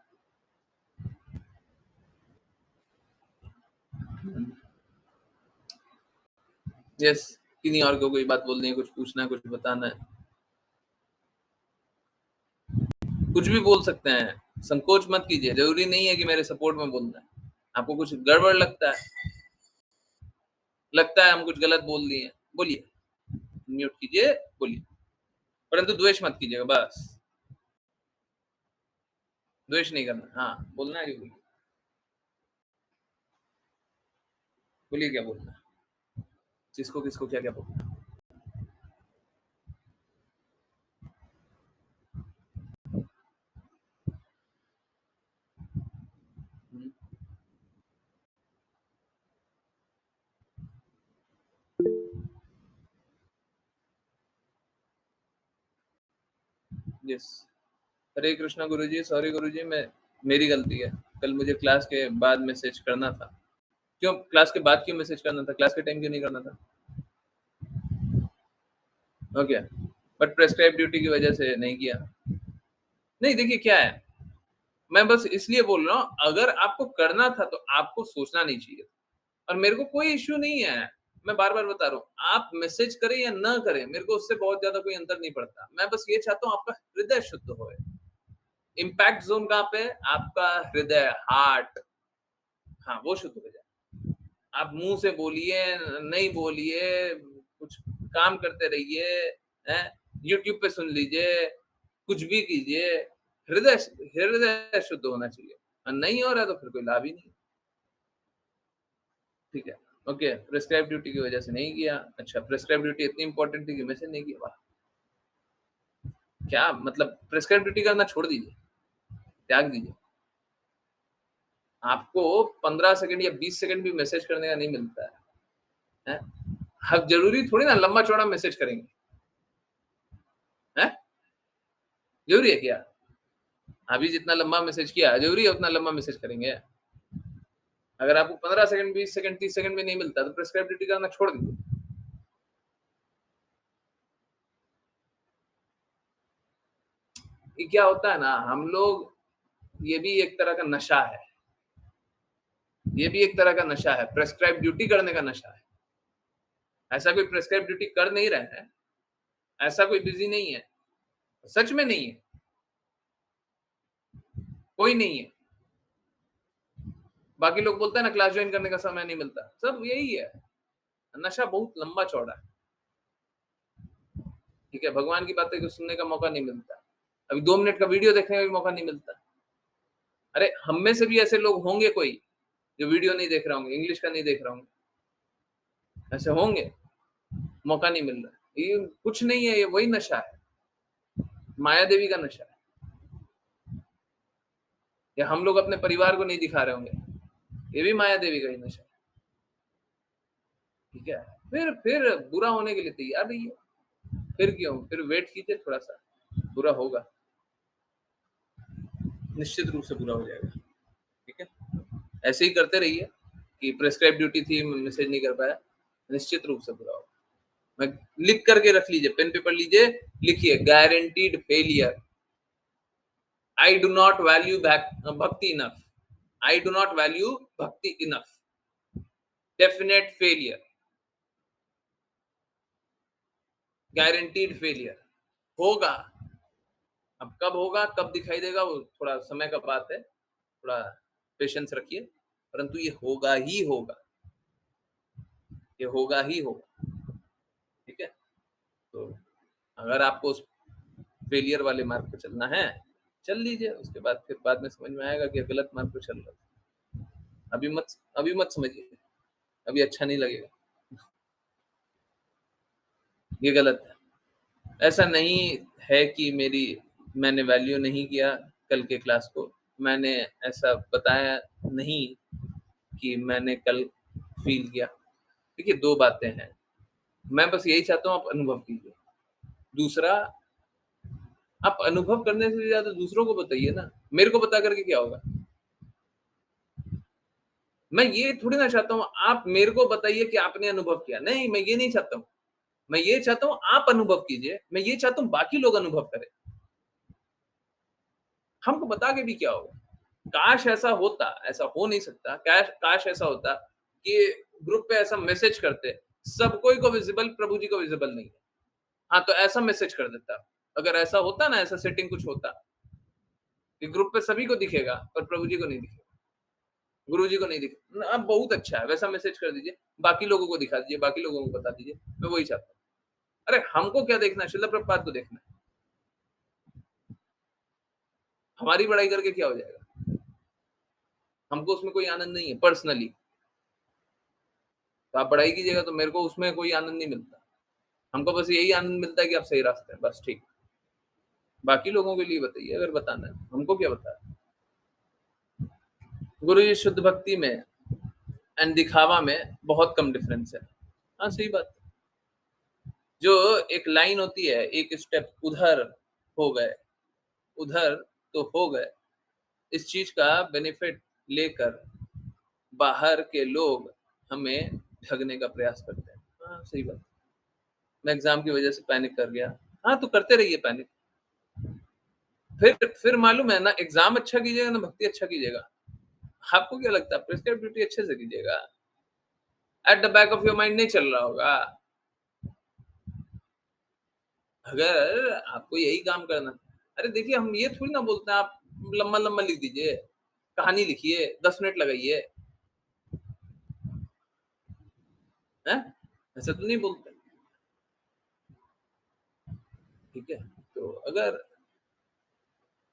यस, किन्हीं और को कोई बात बोलनी है, कुछ पूछना है, कुछ बताना है, कुछ भी बोल सकते हैं, संकोच मत कीजिए। जरूरी नहीं है कि मेरे सपोर्ट में बोलना है। आपको कुछ गड़बड़ लगता है हम कुछ गलत बोल दिए, बोलिए, म्यूट कीजिए, बोलिए, परंतु द्वेष मत कीजिएगा, बस द्वेष नहीं करना। हाँ, बोलना है कि बोलिए। बोलिए क्या बोलना है, किसको किसको क्या क्या बोलना है? यस, हरे कृष्णा गुरुजी, सॉरी गुरुजी, मेरी गलती है, कल मुझे क्लास के बाद मैसेज करना था। क्यों क्लास के बाद क्यों मैसेज करना था, क्लास के टाइम क्यों नहीं करना था? ओके, बट प्रेस्क्राइब ड्यूटी की वजह से नहीं किया। नहीं, देखिए क्या है, मैं बस इसलिए बोल रहा हूँ, अगर आपको करना था तो आपको सोचना नहीं चाहिए। और मेरे को कोई इश्यू नहीं है, मैं बार-बार बता रहा हूँ, आप मैसेज करें या ना करें, मेरे को उससे बहुत ज़्यादा कोई अंतर नहीं पड़ता। मैं बस ये चाहता हूँ आपका हृदय शुद्ध होए। इम्पैक्ट ज़ोन कहाँ पे है? आपका हृदय, हार्ट, हाँ, वो शुद्ध हो जाए। आप मुँह से बोलिए, नहीं बोलिए, कुछ काम करते रहिए, हैं? यूट्यूब पे सुन लीजिए, कुछ भी कीजिए, हृदय हृदय शुद्ध होना चाहिए। और नहीं हो रहा है तो फिर कोई लाभ ही नहीं। ठीक है, ओके, प्रिस्क्राइब ड्यूटी की वजह से नहीं किया। अच्छा, प्रिस्क्राइब ड्यूटी इतनी इंपॉर्टेंट थी कि मैसेज नहीं किया। वाह! क्या मतलब, प्रिस्क्राइब ड्यूटी करना छोड़ दीजिए, त्याग दीजिए। आपको 15 सेकंड या 20 सेकंड भी मैसेज करने का नहीं मिलता है, हैं? अब ज़रूरी थोड़ी ना लंबा-चौड़ा मैसेज करेंगे, हैं? ज़रूरी है क्या? अभी जितना लंबा मैसेज किया, ज़रूरी है उतना लंबा मैसेज करेंगे? अगर आपको 15 सेकंड, 20 सेकंड, 30 सेकंड भी नहीं मिलता तो प्रिस्क्राइब ड्यूटी करना छोड़ दीजिए। ये क्या होता है ना, हम लोग, ये भी एक तरह का नशा है। ये भी एक तरह का नशा है, प्रिस्क्राइब ड्यूटी करने का नशा है। ऐसा कोई प्रिस्क्राइब ड्यूटी कर नहीं रहा है, ऐसा कोई बिज़ी नहीं है, सच में नहीं है, कोई नहीं है। बाकी लोग बोलते हैं ना क्लास जॉइन करने का समय नहीं मिलता, सब यही है, नशा बहुत लंबा-चौड़ा है। ठीक है, भगवान की बातें को सुनने का मौका नहीं मिलता। अभी 2 मिनट का वीडियो देखने का भी मौका नहीं मिलता। अरे, हम में से भी ऐसे लोग होंगे कोई, जो वीडियो नहीं देख रहे होंगे, इंग्लिश का नहीं देख रहे होंगे, ऐसे होंगे, मौका नहीं मिल रहा। ये कुछ नहीं है, ये वही नशा है, माया देवी का नशा है। या हम लोग अपने परिवार को नहीं दिखा रहे होंगे, ये भी माया देवी का ही नशा है। ठीक है, फिर बुरा होने के लिए तैयार रहिए, फिर क्यों, फिर वेट कीजिए थोड़ा सा, बुरा होगा, निश्चित रूप से बुरा हो जाएगा। ठीक है, ऐसे ही करते रहिए कि प्रेस्क्राइब ड्यूटी थी, मैसेज नहीं कर पाया, निश्चित रूप से बुरा होगा। मैं लिख करके रख लीजिए, पेन पेपर लीजिए, लिखिए, guaranteed failure. I do not value bhakti enough. I do not value bhakti enough. Definite failure. Guaranteed failure. होगा। अब कब होगा, कब दिखाई देगा, वो थोड़ा समय का बात है, थोड़ा पेशेंस रखिए, परंतु ये होगा ही होगा, ये होगा ही होगा। ठीक है, तो अगर आपको उस फेलियर वाले मार्ग पे चलना है, चल लीजिए, उसके बाद फिर बाद में समझ में आएगा कि गलत मार्ग पे चल रहा है। अभी मत समझिए, अभी अच्छा नहीं लगेगा, ये गलत है। ऐसा नहीं है कि मैंने वैल्यू नहीं किया कल के क्लास को, मैंने ऐसा बताया नहीं कि मैंने कल फ़ील किया। देखिए, 2 बातें हैं, मैं बस यही चाहता हूँ आप अनुभव कीजिए। दूसरा, आप अनुभव करने से ज़्यादा दूसरों को बताइए ना, मेरे को बता कर के क्या होगा? मैं ये थोड़ी ना चाहता हूँ आप मेरे को बताइए कि आपने अनुभव किया, नहीं, मैं ये नहीं चाहता हूँ। मैं ये चाहता हूँ आप अनुभव कीजिए, मैं ये चाहता हूँ बाकी लोग अनुभव करें। हमको बता के भी क्या होगा? काश ऐसा होता, ऐसा हो नहीं सकता, काश ऐसा होता कि ग्रुप पे ऐसा मैसेज करते, सब कोई को विज़िबल, प्रभु जी को विज़िबल नहीं है। हाँ, तो ऐसा मैसेज कर देता। अगर ऐसा होता ना, ऐसा सेटिंग कुछ होता, कि ग्रुप पे सभी को दिखेगा, पर प्रभु जी को नहीं दिखेगा, गुरु जी को नहीं दिखेगा। अब बहुत अच्छा है, वैसा मैसेज कर दीजिए, बाकी लोगों को दिखा दीजिए, बाकी लोगों को बता दीजिए, मैं वही चाहता हूँ। अरे, हमको क्या देखना है, शिला प्रभुपाद को देखना है। हमारी बड़ाई करके क्या हो जाएगा? हमको उसमें कोई आनंद नहीं है पर्सनली। तो आप पढ़ाई कीजिएगा, तो मेरे को उसमें कोई आनंद नहीं मिलता। हमको बस यही आनंद मिलता है कि आप सही रास्ते हैं, बस ठीक। बाकी लोगों के लिए बताइए अगर बताना है, हमको क्या बताया। गुरु जी शुद्ध भक्ति में एंड दिखावा में बहुत कम डिफरेंस है। हाँ सही बात। जो एक लाइन होती है, एक स्टेप उधर हो गए, उधर तो हो गए, इस चीज का बेनिफिट लेकर बाहर के लोग हमें ठगने का प्रयास करते हैं। हाँ सही बात। मैं एग्जाम की वजह से पैनिक कर गया। हाँ तो करते रहिए पैनिक, फिर मालूम है ना, एग्जाम अच्छा कीजिएगा ना भक्ति अच्छा कीजिएगा। आपको क्या लगता है, प्रिस्क्राइब ड्यूटी अच्छे से कीजिएगा, at the back of your mind नहीं चल रहा होगा। अगर आपको यही काम करना, अरे देखिए हम ये थोड़ी ना बोलते हैं आप लंबा लंबा लिख दीजिए, कहानी लिखिए, 10 मिनट लगाइए, हैं? ऐसा तो नहीं बोलते। ठीक है, तो अगर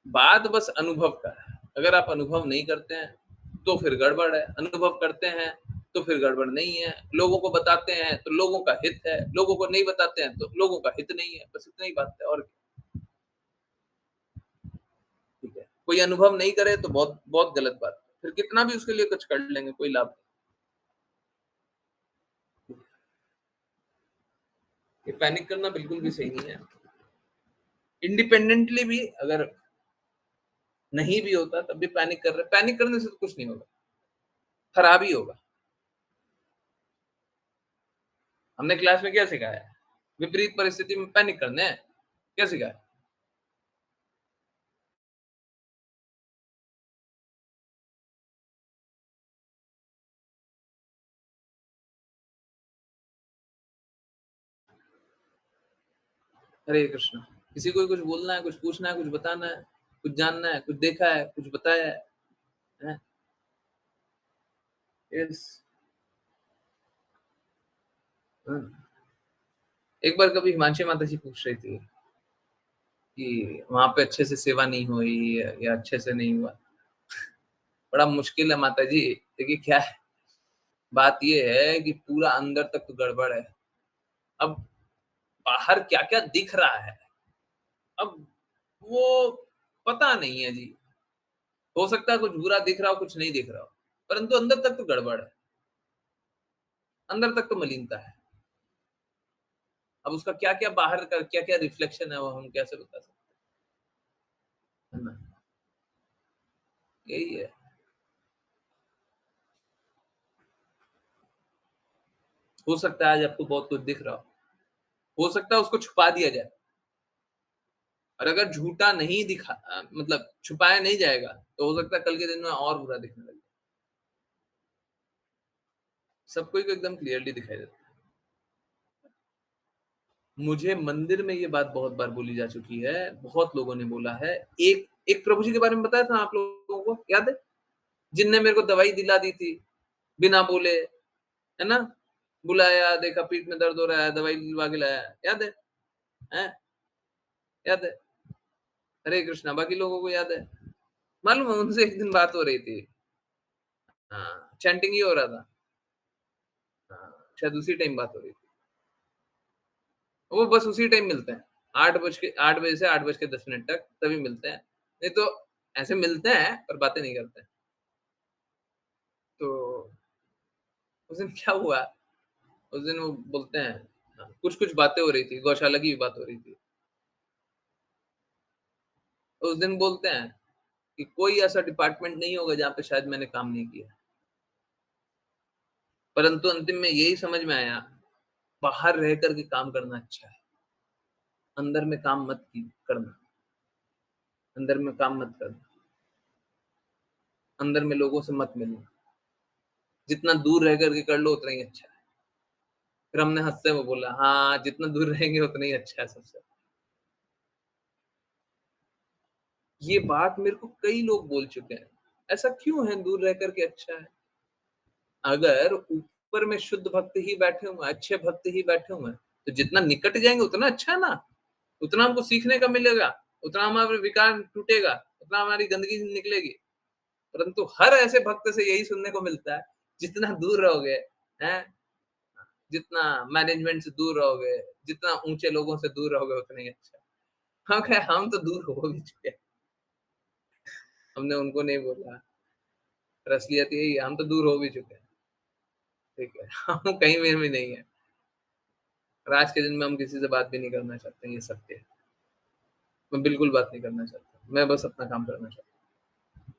बात बस अनुभव का है, अगर आप अनुभव नहीं करते हैं तो फिर गड़बड़ है, अनुभव करते हैं तो फिर गड़बड़ नहीं है, लोगों को बताते हैं तो लोगों का हित है, लोगों को नहीं बताते हैं तो लोगों का हित नहीं है, बस इतना ही बात है। और ठीक है, कोई अनुभव नहीं करे तो बहुत बहुत गलत बात है, फिर कितना भी उसके लिए कुछ कर लेंगे कोई लाभ नहीं। ये पैनिक करना बिल्कुल भी सही नहीं है। इंडिपेंडेंटली भी अगर नहीं भी होता तब भी पैनिक कर रहे, पैनिक करने से तो कुछ नहीं होगा, खराब ही होगा। हमने क्लास में क्या सिखाया है, विपरीत परिस्थिति में पैनिक करना है, क्या सिखाया। हरे कृष्ण। किसी को कुछ बोलना है, कुछ पूछना है, कुछ बताना है, कुछ जानना है, कुछ देखा है, कुछ बताया है? यस। एक बार कभी हिमांशी माता जी पूछ रही थी कि वहां पे अच्छे से सेवा नहीं हुई या अच्छे से नहीं हुआ। बड़ा मुश्किल है माता जी, देखिए क्या है, बात ये है कि पूरा अंदर तक तो गड़बड़ है। अब बाहर क्या क्या दिख रहा है, अब वो पता नहीं है जी। हो सकता है कुछ बुरा दिख रहा हो, कुछ नहीं दिख रहा हो, परंतु अंदर तक तो गड़बड़ है, अंदर तक तो मलिनता है। अब उसका क्या क्या बाहर का क्या क्या रिफ्लेक्शन है वो हम कैसे बता सकते हैं ना। यही है। हो सकता है आज आपको बहुत कुछ दिख रहा हो सकता है उसको छुपा दिया जाए, और अगर झूठा नहीं दिखा मतलब छुपाया नहीं जाएगा तो हो सकता है कल के दिन में और बुरा दिखने लगे। सबको एकदम क्लियरली दिखाई देता है। मुझे मंदिर में ये बात बहुत बार बोली जा चुकी है, बहुत लोगों ने बोला है। एक एक प्रभु जी के बारे में बताया था आप लोगों को, याद है? जिनने मेरे को दवाई दिला दी थी बिना बोले, है ना? बुलाया, देखा पीठ में दर्द हो रहा है, दवाई दिलवा के लाया, याद है? हैं? याद है? हरे कृष्णा। बाकी लोगों को याद है? मालूम है उनसे एक दिन बात हो रही थी, हाँ चैंटिंग ही हो रहा था, हाँ शायद उसी टाइम बात हो रही थी। वो बस उसी टाइम मिलते हैं, 8 बजे से 8:10 तक तभी मिलते हैं, नहीं तो ऐसे मिलते हैं पर बातें नहीं करते हैं। तो उस दिन क्या हुआ, उस दिन वो बोलते हैं, कुछ बातें हो रही थी, गौशाला की बात हो रही थी। उस दिन बोलते हैं कि कोई ऐसा डिपार्टमेंट नहीं होगा जहाँ पे शायद मैंने काम नहीं किया, परंतु अंतिम में यही समझ में आया, बाहर रह करके काम करना अच्छा है, अंदर में काम मत करना, अंदर में काम मत करना, अंदर में लोगों से मत मिलना, जितना दूर रह करके कर लो उतना ही अच्छा है। फिर हमने हंसते हुए बोला, हाँ जितना दूर रहेंगे उतना ही अच्छा है सबसे। ये बात मेरे को कई लोग बोल चुके हैं, ऐसा क्यों है दूर रह करके अच्छा है? अगर ऊपर में शुद्ध भक्त ही बैठे हुए हैं, अच्छे भक्त ही बैठे हुए हैं, तो जितना निकट जाएंगे उतना अच्छा है ना, उतना हमको सीखने का मिलेगा, उतना हमारा विकार टूटेगा, उतना हमारी गंदगी निकलेगी। परंतु हर ऐसे भक्त से यही सुनने को मिलता है, जितना दूर रहोगे, हैं, जितना मैनेजमेंट से दूर रहोगे, जितना ऊँचे लोगों से दूर रहोगे उतना ही अच्छा। हम कहे हम तो दूर हो भी चुके हैं। हमने उनको नहीं बोला, पर असलियत यही है, हम तो दूर हो भी चुके हैं, ठीक है? हम कहीं में भी नहीं है। और आज के दिन में हम किसी से बात भी नहीं करना चाहते हैं, ये सत्य है। मैं बिल्कुल बात नहीं करना चाहता, मैं बस अपना काम करना चाहता हूँ।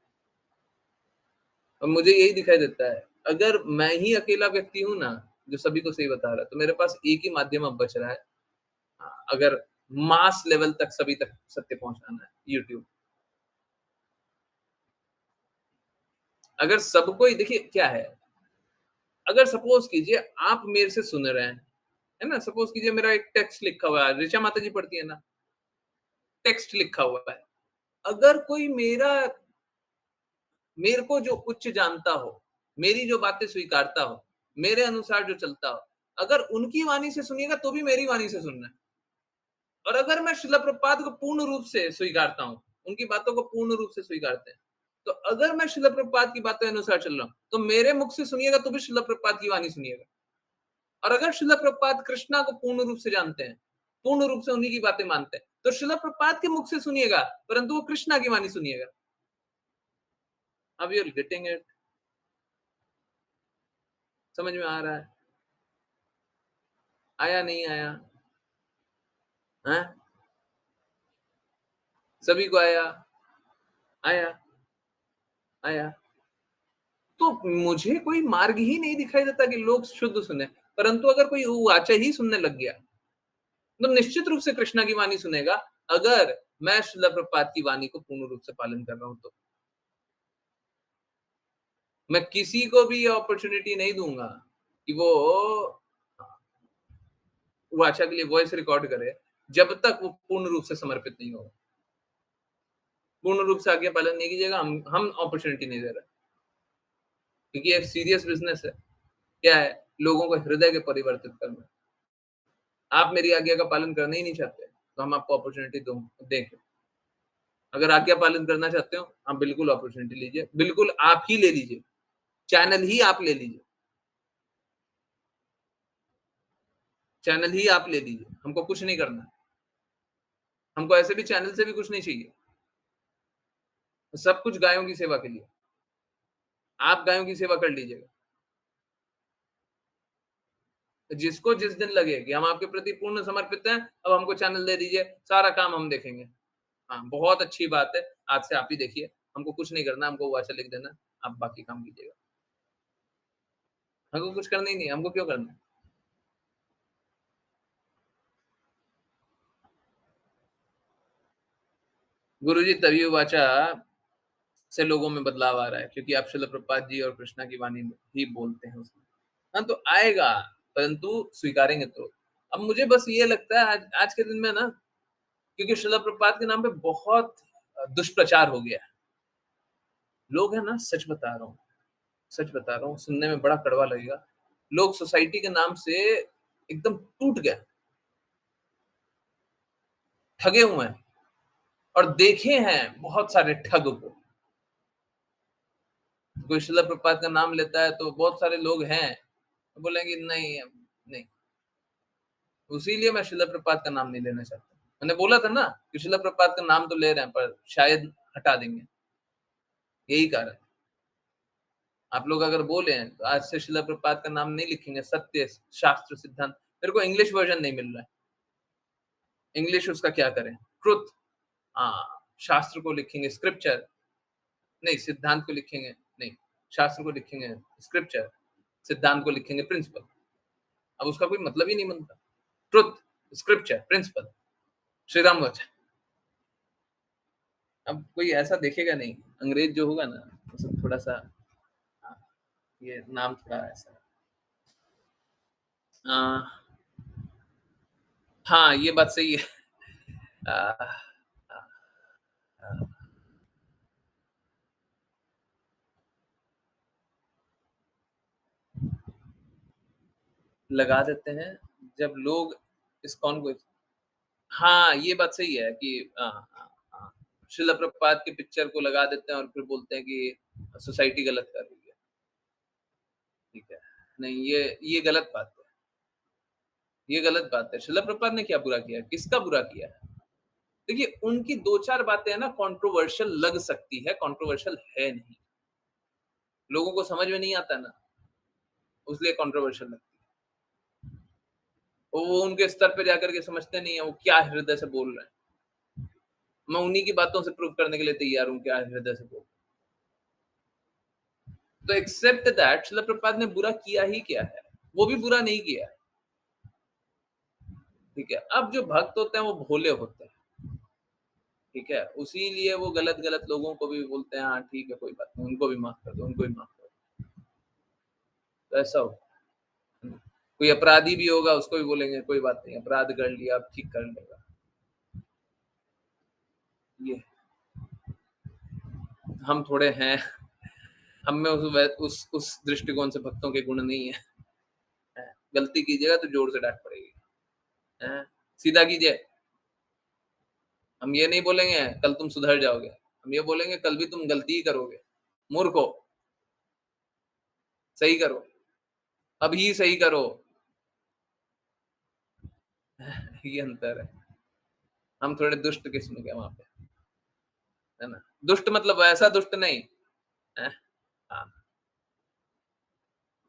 और मुझे यही दिखाई देता है, अगर मैं ही अकेला व्यक्ति हूँ ना, जो सभी को सही बता रहा है, तो मेरे पास एक ही माध्यम अब बच रहा है। अगर मास लेवल तक सभी तक सत्य पहुँचाना है, यूट्यूब। अगर सबको ही देखिए क्या है, अगर सपोज़ कीजिए आप मेरे से सुन रहे हैं, है ना? सपोज़ कीजिए मेरा एक टेक्स्ट लिखा हुआ है, ऋचा माता जी पढ़ती है ना, टेक्स्ट लिखा हुआ है। अगर कोई मेरे को जो उच्च जानता हो, मेरी जो बातें स्वीकारता हो, मेरे अनुसार जो चलता हो, अगर उनकी वाणी से सुनिएगा तो भी मेरी वाणी से सुनना है। और अगर मैं श्रील प्रभुपाद को पूर्ण रूप से स्वीकारता हूँ, उनकी बातों को पूर्ण रूप से स्वीकारते हैं, तो अगर मैं श्रील प्रभुपाद की बातों के अनुसार चल रहा हूँ, तो मेरे मुख से सुनिएगा तो भी श्रील प्रभुपाद की वाणी सुनिएगा। और अगर श्रील प्रभुपाद कृष्णा को पूर्ण रूप से जानते हैं, पूर्ण रूप से उन्हीं की बातें मानते हैं, तो श्रील प्रभुपाद के मुख से सुनिएगा, परंतु वो कृष्णा की वाणी सुनिएगा। अब यू आर गेटिंग इट? समझ में आ रहा है? आया नहीं आया? हैं? सभी को आया? आया? आया? तो मुझे कोई मार्ग ही नहीं दिखाई देता कि लोग शुद्ध सुने, परंतु अगर कोई वाचा ही सुनने लग गया, तो निश्चित रूप से कृष्णा की वाणी सुनेगा, अगर मैं श्रील प्रभुपाद की वाणी को पूर्ण रूप से पालन कर रहा हूं तो। मैं किसी को भी ये अपॉर्चुनिटी नहीं दूंगा कि वो वाचा के लिए वॉइस रिकॉर्ड करे, जब तक वो पूर्ण रूप से समर्पित नहीं होगा। पूर्ण रूप से आज्ञा पालन नहीं कीजिएगा, हम अपॉर्चुनिटी नहीं दे रहे, क्योंकि ये सीरियस बिजनेस है। क्या है? लोगों को हृदय के परिवर्तित करना। आप मेरी आज्ञा का पालन करना ही नहीं चाहते, तो हम आपको अपॉर्चुनिटी देंगे। अगर आज्ञा पालन करना चाहते हो, आप बिल्कुल अपॉर्चुनिटी लीजिए, बिल्कुल आप ही ले लीजिए, चैनल ही आप ले लीजिए, चैनल ही आप ले लीजिए, हमको कुछ नहीं करना। हमको ऐसे भी चैनल से भी कुछ नहीं चाहिए, सब कुछ गायों की सेवा के लिए। आप गायों की सेवा कर लीजिएगा। जिसको जिस दिन लगे कि हम आपके प्रति पूर्ण समर्पित हैं, अब हमको चैनल दे दीजिए, सारा काम हम देखेंगे। हाँ, बहुत अच्छी बात है, आज से आप ही देखिए, हमको कुछ नहीं करना, हमको वाचा लिख देना, आप बाकी काम कीजिएगा। हमको कुछ करना ही नहीं है, हमको क्यों करना है? गुरुजी तभी वाचा से लोगों में बदलाव आ रहा है, क्योंकि आप श्रील प्रभुपाद जी और कृष्णा की वाणी ही बोलते हैं उसमें। हाँ, तो आएगा, परंतु स्वीकारेंगे तो। अब मुझे बस ये लगता है आज के दिन में ना, क्योंकि श्रील प्रभुपाद के नाम पे बहुत दुष्प्रचार हो गया है। लोग है ना, सच बता रहा हूँ, सच बता रहा हूँ, सुनने में बड़ा कड़वा लगेगा। लोग सोसाइटी के नाम से एकदम टूट गए, ठगे हुए हैं, और देखे हैं बहुत सारे ठग को। कोई श्रील प्रभुपाद का नाम लेता है तो बहुत सारे लोग हैं, बोलेंगे नहीं, नहीं। उसीलिए मैं श्रील प्रभुपाद का नाम नहीं लेना चाहता। मैंने बोला था ना कि श्रील प्रभुपाद का नाम तो ले रहे हैं, पर शायद हटा देंगे, यही कारण। आप लोग अगर बोले हैं तो आज से श्रील प्रभुपाद का नाम नहीं लिखेंगे, सत्य, शास्त्र, सिद्धांत। मेरे को इंग्लिश वर्जन नहीं मिल रहा है, इंग्लिश उसका क्या करें? ट्रुथ, हाँ, शास्त्र को लिखेंगे स्क्रिप्चर, नहीं सिद्धांत को लिखेंगे, नहीं शास्त्र को लिखेंगे स्क्रिप्चर, सिद्धांत को लिखेंगे प्रिंसिपल। अब उसका कोई मतलब ही नहीं बनता। Truth, scripture, principle, Shri Ram वचन। अब कोई ऐसा देखेगा नहीं, अंग्रेज जो होगा ना, तो थोड़ा सा ये नाम थोड़ा ऐसा, हाँ, ये बात सही है। आ, आ, आ, लगा देते हैं जब लोग इस्कॉन को, हाँ, ये बात सही है कि श्रील प्रभुपाद के पिक्चर को लगा देते हैं और फिर बोलते हैं कि सोसाइटी गलत कर रही है। ठीक है, नहीं ये गलत बात है। ये गलत बात है। श्रील प्रभुपाद ने क्या बुरा किया? किसका बुरा किया है? देखिए, उनकी 2-4 बातें है ना कंट्रोवर्शियल लग सकती है, कंट्रोवर्शियल है नहीं। लोगों को समझ में नहीं आता ना, इसलिए कंट्रोवर्शियल लगती है। वो उनके स्तर पे जाकर के समझते नहीं है वो क्या हृदय से बोल रहे हैं। मैं उन्हीं की बातों से प्रूव करने के लिए तैयार हूँ क्या हृदय से बोल रहे हैं। तो एक्सेप्ट दैट श्रील प्रभुपाद ने बुरा किया ही क्या है? वो भी बुरा नहीं किया है। ठीक है, अब जो भक्त होते हैं वो भोले होते हैं। ठीक है, उसीलिए वो गलत लोगों को भी बोलते हैं हाँ ठीक है कोई बात नहीं, उनको भी माफ कर दो, उनको भी माफ कर दो। तो ऐसा हो, कोई अपराधी भी होगा उसको भी बोलेंगे कोई बात नहीं, अपराध कर लिया अब ठीक कर लेगा। ये हम थोड़े हैं, हम में उस दृष्टिकोण से भक्तों के गुण नहीं है। गलती कीजिएगा तो जोर से डांट पड़ेगी, सीधा कीजिए। हम ये नहीं बोलेंगे कल तुम सुधर जाओगे, हम ये बोलेंगे कल भी तुम गलती ही करोगे, मूर्खो, सही करो, अभी सही करो। ये अंतर है। हम थोड़े दुष्ट किस्म के वहां पे, है ना। दुष्ट मतलब ऐसा दुष्ट नहीं है, हाँ,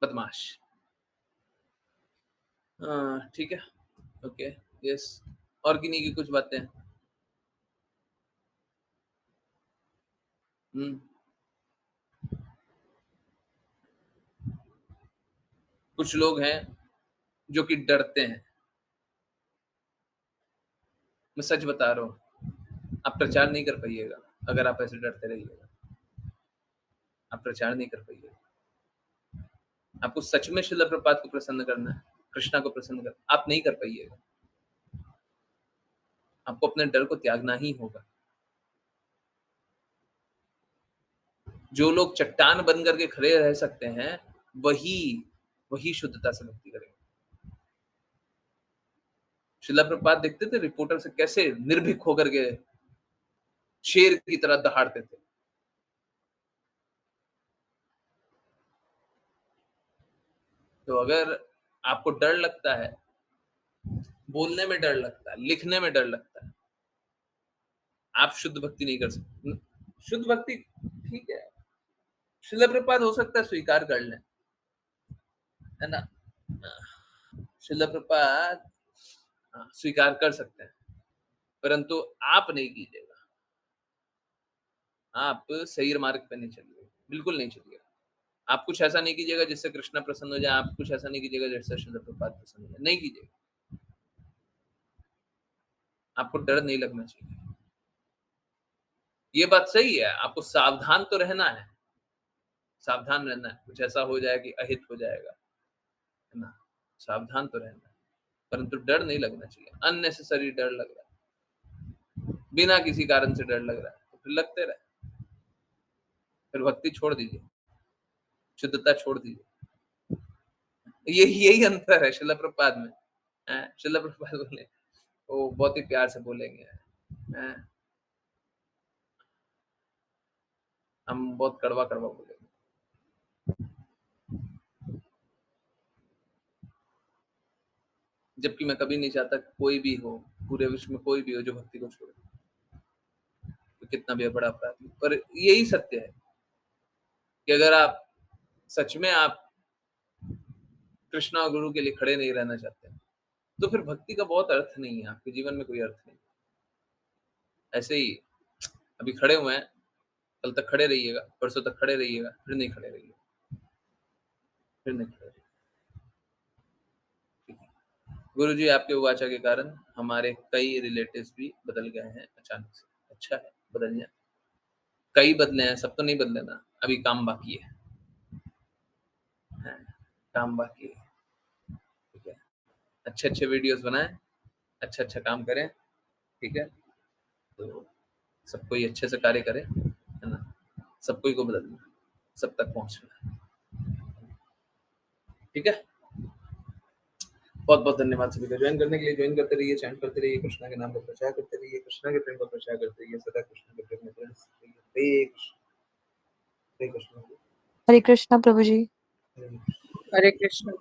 बदमाश। ठीक है, ओके, यस। और किन्हीं की कुछ बातें? कुछ लोग हैं जो कि डरते हैं। मैं सच बता रहा हूँ, आप प्रचार नहीं कर पाइएगा अगर आप ऐसे डरते रहिएगा। आप प्रचार नहीं कर पाइएगा। आपको सच में श्रील प्रभुपाद को प्रसन्न करना है, कृष्णा को प्रसन्न करना, आप नहीं कर पाइएगा। आपको अपने डर को त्यागना ही होगा। जो लोग चट्टान बन करके खड़े रह सकते हैं वही शुद्धता से भक्ति करेंगे। श्रील प्रभुपाद देखते थे रिपोर्टर से कैसे निर्भीक होकर के शेर की तरह दहाड़ते थे। तो अगर आपको डर लगता है, बोलने में डर लगता है, लिखने में डर लगता है, आप शुद्ध भक्ति नहीं कर सकते। शुद्ध भक्ति ठीक है, श्रील प्रभुपाद हो सकता है स्वीकार कर लें, है ना। श्रील प्रभुपाद स्वीकार कर सकते हैं, परंतु आप नहीं कीजिएगा। आप सही मार्ग पे नहीं चलिएगा, बिल्कुल नहीं चलिएगा। आप कुछ ऐसा नहीं कीजिएगा जिससे कृष्णा प्रसन्न हो जाए, आप कुछ ऐसा नहीं कीजिएगा जिससे श्रील प्रभुपाद प्रसन्न हो जाए, नहीं कीजिएगा। आपको डर नहीं लगना चाहिए। ये बात सही है, आपको सावधान तो रहना है, सावधान रहना है, कुछ ऐसा हो जाए कि अहित हो जाएगा, है ना। सावधान तो रहना है, परंतु डर नहीं लगना चाहिए। अननेसेसरी डर लग रहा है, बिना किसी कारण से डर लग रहा है तो फिर लगते रहे, फिर भक्ति छोड़ दीजिए, शुद्धता छोड़ दीजिए। यही अंतर है श्रील प्रभुपाद में। श्रील प्रभुपाद बोले, वो बहुत ही प्यार से बोलेंगे, हम बहुत कड़वा बोलेंगे। जबकि मैं कभी नहीं चाहता कोई भी हो, पूरे विश्व में कोई भी हो जो भक्ति को छोड़े, तो कितना भी बड़ा अपराधी। पर यही सत्य है कि अगर आप सच में आप कृष्णा और गुरु के लिए खड़े नहीं रहना चाहते, तो फिर भक्ति का बहुत अर्थ नहीं है, आपके जीवन में कोई अर्थ नहीं। ऐसे ही अभी खड़े हुए हैं, कल तक खड़े रहिएगा, परसों तक खड़े रहिएगा, फिर नहीं खड़े रहिएगा, फिर नहीं खड़े रहिएगा। गुरु जी आपके वाचा के कारण हमारे कई रिलेटिव्स भी बदल गए हैं अचानक से। अच्छा है, बदल जाए। कई बदले हैं, सब तो नहीं बदले ना, अभी काम बाकी है, काम बाकी है। ठीक है, अच्छे वीडियोस बनाएं, अच्छा काम करें, ठीक है। तो सब कोई अच्छे से कार्य करे, है ना। सब कोई को बदलना, सब तक पहुंचना, ठीक है। बहुत बहुत धन्यवाद सभी का ज्वाइन करने के लिए। ज्वाइन करते रहिए, चैंट करते रहिए, कृष्णा के नाम का प्रचार करते रहिए, कृष्णा के प्रेम का प्रचार करते रहिए, सदा कृष्ण के प्रेम में हरे कृष्ण। हरे कृष्णा प्रभु जी। हरे कृष्ण।